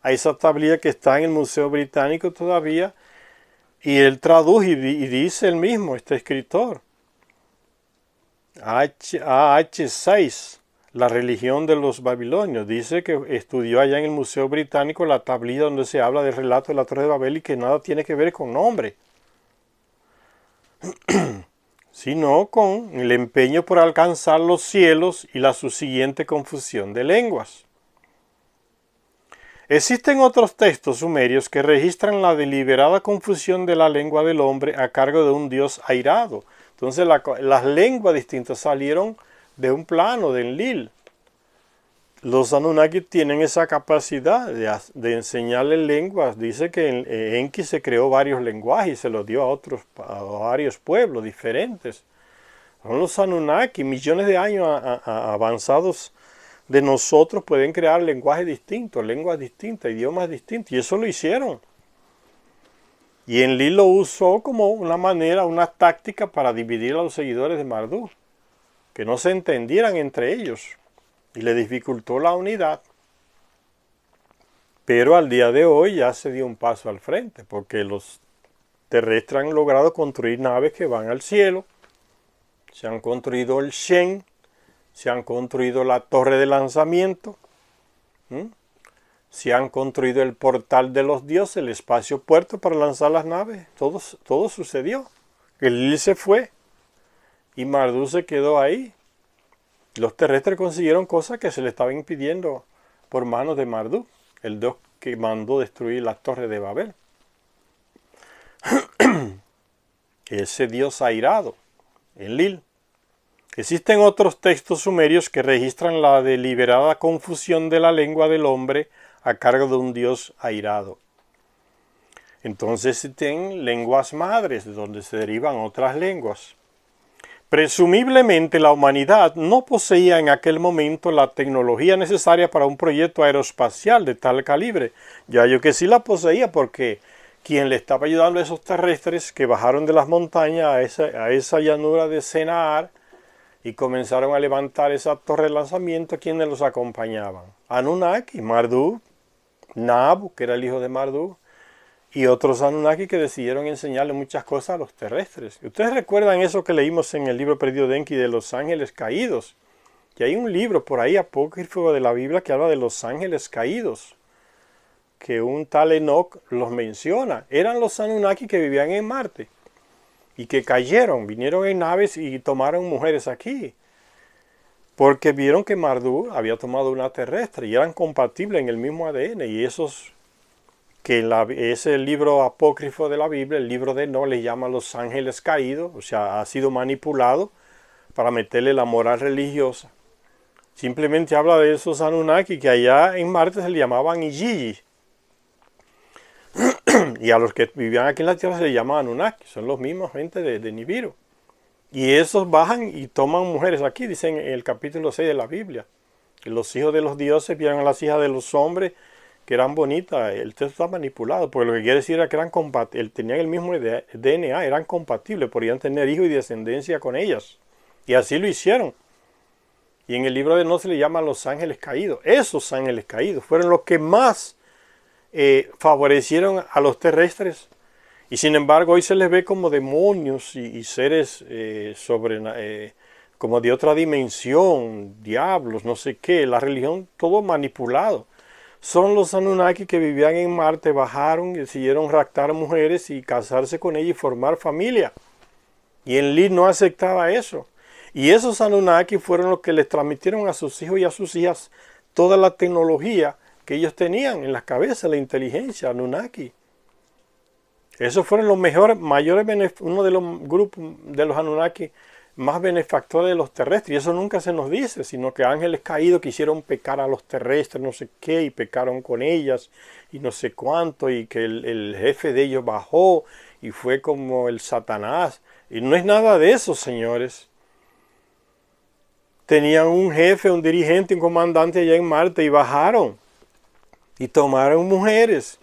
Speaker 1: a esa tablilla que está en el Museo Británico todavía, y él tradujo y dice él mismo, este escritor, A.H. Seyss, La religión de los babilonios, dice que estudió allá en el Museo Británico la tablilla donde se habla del relato de la Torre de Babel y que nada tiene que ver con nombre, sino con el empeño por alcanzar los cielos y la subsiguiente confusión de lenguas. Existen otros textos sumerios que registran la deliberada confusión de la lengua del hombre a cargo de un dios airado. Entonces las lenguas distintas salieron de un plano, de Enlil. Los Anunnaki tienen esa capacidad de enseñarle lenguas. Dice que en Enki se creó varios lenguajes y se los dio a varios pueblos diferentes. Son los Anunnaki, millones de años avanzados de nosotros, pueden crear lenguajes distintos, lenguas distintas, idiomas distintos, y eso lo hicieron. Y Enlil lo usó como una manera, una táctica para dividir a los seguidores de Marduk, que no se entendieran entre ellos, y le dificultó la unidad. Pero al día de hoy ya se dio un paso al frente, porque los terrestres han logrado construir naves que van al cielo, se han construido el Shen, se han construido la torre de lanzamiento, se han construido el portal de los dioses, el espacio puerto para lanzar las naves. Todo sucedió. Enlil se fue y Marduk se quedó ahí. Los terrestres consiguieron cosas que se le estaba impidiendo por manos de Marduk, el dios que mandó destruir la torre de Babel. Ese dios airado, Enlil. Existen otros textos sumerios que registran la deliberada confusión de la lengua del hombre a cargo de un dios airado. Entonces existen lenguas madres, de donde se derivan otras lenguas. Presumiblemente la humanidad no poseía en aquel momento la tecnología necesaria para un proyecto aeroespacial de tal calibre. Ya yo que sí la poseía, porque quien le estaba ayudando a esos terrestres que bajaron de las montañas a esa llanura de Sennaar, y comenzaron a levantar esa torre de lanzamiento, quienes los acompañaban. Anunnaki, Marduk, Nabu, que era el hijo de Marduk, y otros Anunnaki que decidieron enseñarle muchas cosas a los terrestres. ¿Ustedes recuerdan eso que leímos en el libro perdido de Enki de los ángeles caídos? Que hay un libro por ahí apócrifo de la Biblia que habla de los ángeles caídos, que un tal Enoch los menciona. Eran los Anunnaki que vivían en Marte y que cayeron, vinieron en naves y tomaron mujeres aquí. porque vieron que Marduk había tomado una terrestre y eran compatibles en el mismo ADN, y esos que ese libro apócrifo de la Biblia, el libro de Enoch, le llama los ángeles caídos, o sea, ha sido manipulado para meterle la moral religiosa. Simplemente habla de esos Anunnaki que allá en Marte se le llamaban Igigi, y a los que vivían aquí en la Tierra se le llama Anunnaki, son los mismos gente de Nibiru. Y esos bajan y toman mujeres. Aquí dicen en el capítulo 6 de la Biblia, que los hijos de los dioses vieron a las hijas de los hombres que eran bonitas. El texto está manipulado, porque lo que quiere decir era que eran tenían el mismo DNA, eran compatibles, podían tener hijos y descendencia con ellas. Y así lo hicieron. Y en el libro de Enoch se le llama los ángeles caídos. Esos ángeles caídos fueron los que más favorecieron a los terrestres. Y sin embargo hoy se les ve como demonios y seres como de otra dimensión, diablos, no sé qué. La religión, todo manipulado. Son los Anunnaki que vivían en Marte, bajaron y decidieron raptar mujeres y casarse con ellas y formar familia. Y Enlil no aceptaba eso. Y esos Anunnaki fueron los que les transmitieron a sus hijos y a sus hijas toda la tecnología que ellos tenían en la cabeza, la inteligencia Anunnaki. Esos fueron los mayores, uno de los grupos de los Anunnaki más benefactores de los terrestres. Y eso nunca se nos dice, sino que ángeles caídos quisieron pecar a los terrestres, no sé qué, y pecaron con ellas, y no sé cuánto, y que el jefe de ellos bajó, y fue como el Satanás. Y no es nada de eso, señores. Tenían un jefe, un dirigente, un comandante allá en Marte, y bajaron, y tomaron mujeres.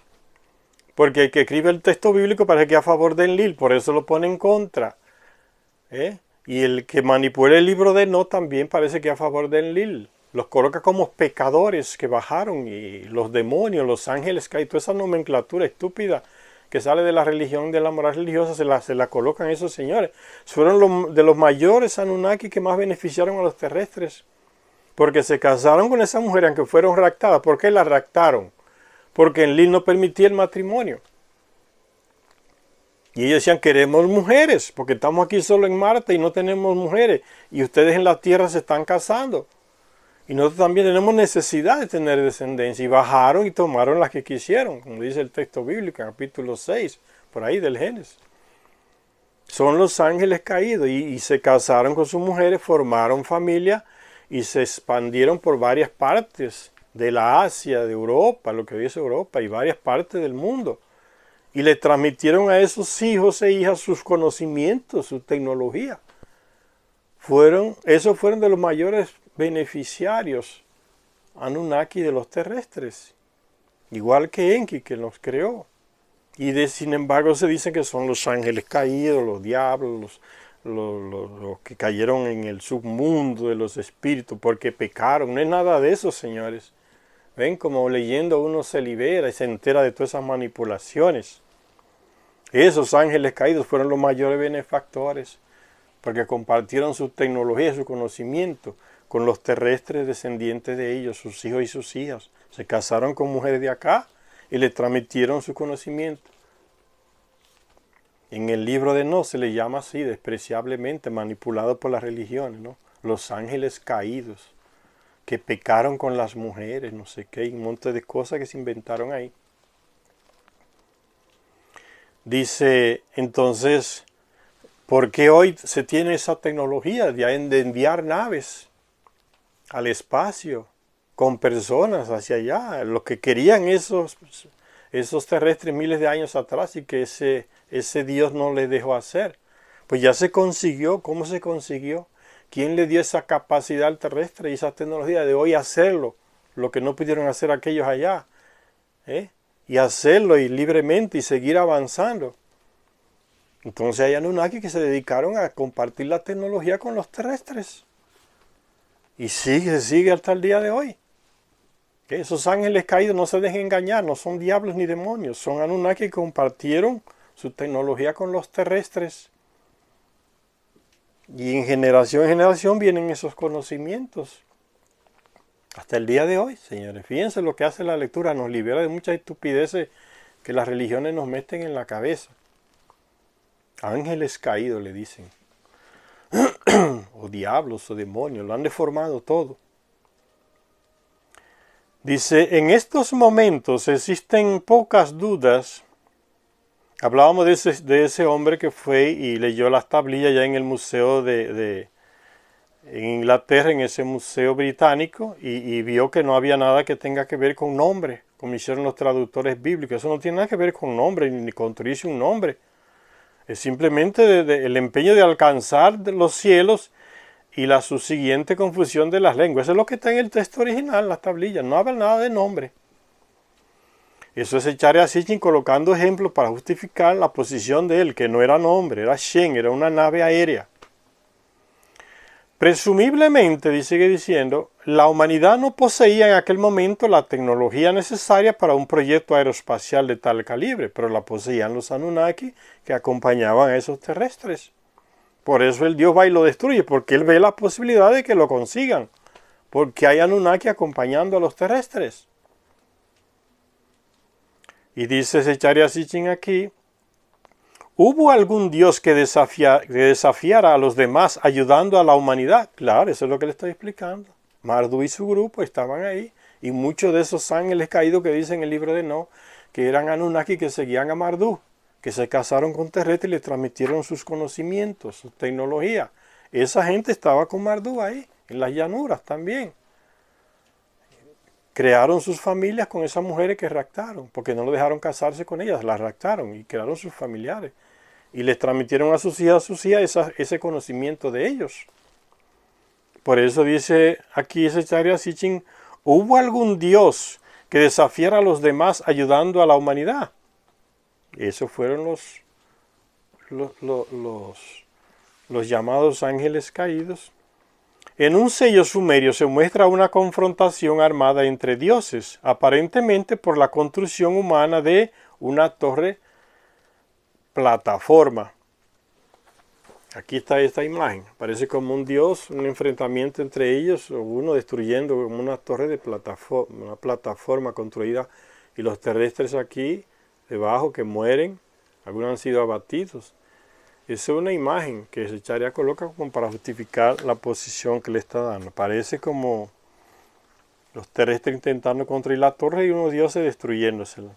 Speaker 1: Porque el que escribe el texto bíblico parece que es a favor de Enlil, por eso lo pone en contra. Y el que manipula el libro de Enoch también parece que es a favor de Enlil. Los coloca como pecadores que bajaron, y los demonios, los ángeles caídos, toda esa nomenclatura estúpida que sale de la religión, de la moral religiosa, se la colocan esos señores. Fueron de los mayores Anunnaki que más beneficiaron a los terrestres, porque se casaron con esa mujer aunque fueron raptadas. ¿Por qué la raptaron? Porque Enlil no permitía el matrimonio. Y ellos decían, queremos mujeres, porque estamos aquí solo en Marte y no tenemos mujeres. Y ustedes en la Tierra se están casando. Y nosotros también tenemos necesidad de tener descendencia. Y bajaron y tomaron las que quisieron, como dice el texto bíblico, capítulo 6, por ahí del Génesis. Son los ángeles caídos y se casaron con sus mujeres, formaron familia y se expandieron por varias partes de la Asia, de Europa, lo que hoy es Europa, y varias partes del mundo. Y le transmitieron a esos hijos e hijas sus conocimientos, su tecnología. Esos fueron de los mayores beneficiarios Anunnaki de los terrestres. Igual que Enki, que los creó. Y sin embargo se dice que son los ángeles caídos, los diablos, los que cayeron en el submundo de los espíritus porque pecaron. No es nada de eso, señores. Ven, como leyendo uno se libera y se entera de todas esas manipulaciones. Esos ángeles caídos fueron los mayores benefactores, porque compartieron su tecnología, su conocimiento con los terrestres descendientes de ellos, sus hijos y sus hijas. Se casaron con mujeres de acá y les transmitieron su conocimiento. En el libro de Enoch se le llama así, despreciablemente, manipulado por las religiones, ¿no? Los ángeles caídos, que pecaron con las mujeres, no sé qué, un montón de cosas que se inventaron ahí. Dice, entonces, ¿por qué hoy se tiene esa tecnología de enviar naves al espacio con personas hacia allá? Lo que querían esos terrestres miles de años atrás y que ese Dios no les dejó hacer. Pues ya se consiguió. ¿Cómo se consiguió? ¿Quién le dio esa capacidad al terrestre y esa tecnología de hoy hacerlo? Lo que no pudieron hacer aquellos allá. Y hacerlo y libremente y seguir avanzando. Entonces hay Anunnaki que se dedicaron a compartir la tecnología con los terrestres. Y sigue hasta el día de hoy. Que esos ángeles caídos no se dejen engañar, no son diablos ni demonios. Son Anunnaki que compartieron su tecnología con los terrestres. Y en generación vienen esos conocimientos. Hasta el día de hoy, señores. Fíjense lo que hace la lectura. Nos libera de muchas estupideces que las religiones nos meten en la cabeza. Ángeles caídos, le dicen. o diablos o demonios, lo han deformado todo. Dice, en estos momentos existen pocas dudas. Hablábamos de ese hombre que fue y leyó las tablillas ya en el museo en Inglaterra, en ese museo británico, y vio que no había nada que tenga que ver con nombre, como hicieron los traductores bíblicos. Eso no tiene nada que ver con nombre, ni construirse un nombre. Es simplemente el empeño de alcanzar los cielos y la subsiguiente confusión de las lenguas. Eso es lo que está en el texto original, las tablillas. No habla nada de nombre. Eso es echar a Sitchin colocando ejemplos para justificar la posición de él, que no era nombre, era Shen, era una nave aérea. Presumiblemente, sigue diciendo, la humanidad no poseía en aquel momento la tecnología necesaria para un proyecto aeroespacial de tal calibre, pero la poseían los Anunnaki que acompañaban a esos terrestres. Por eso el Dios va y lo destruye, porque él ve la posibilidad de que lo consigan, porque hay Anunnaki acompañando a los terrestres. Y dice Zecharia Sitchin aquí, ¿hubo algún Dios que desafiara a los demás ayudando a la humanidad? Claro, eso es lo que le estoy explicando. Marduk y su grupo estaban ahí, y muchos de esos ángeles caídos que dice en el libro de No, que eran Anunnaki que seguían a Marduk, que se casaron con terrestres y le transmitieron sus conocimientos, su tecnología. Esa gente estaba con Marduk ahí, en las llanuras también. Crearon sus familias con esas mujeres que raptaron, porque no lo dejaron casarse con ellas, las raptaron y crearon sus familiares. Y les transmitieron a sus hijas ese conocimiento de ellos. Por eso dice aquí Zecharia Sitchin, ¿hubo algún Dios que desafiara a los demás ayudando a la humanidad? Esos fueron los llamados ángeles caídos. En un sello sumerio se muestra una confrontación armada entre dioses, aparentemente por la construcción humana de una torre plataforma. Aquí está esta imagen, parece como un dios, un enfrentamiento entre ellos, o uno destruyendo una torre de plataforma, una plataforma construida, y los terrestres aquí debajo que mueren, algunos han sido abatidos. Esa es una imagen que Zecharia coloca como para justificar la posición que le está dando. Parece como los terrestres intentando construir la torre y unos dioses destruyéndosela.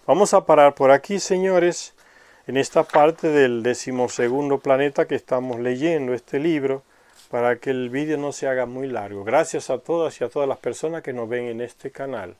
Speaker 1: Vamos a parar por aquí, señores, en esta parte del 12º planeta que estamos leyendo este libro, para que el vídeo no se haga muy largo. Gracias a todas y a todas las personas que nos ven en este canal.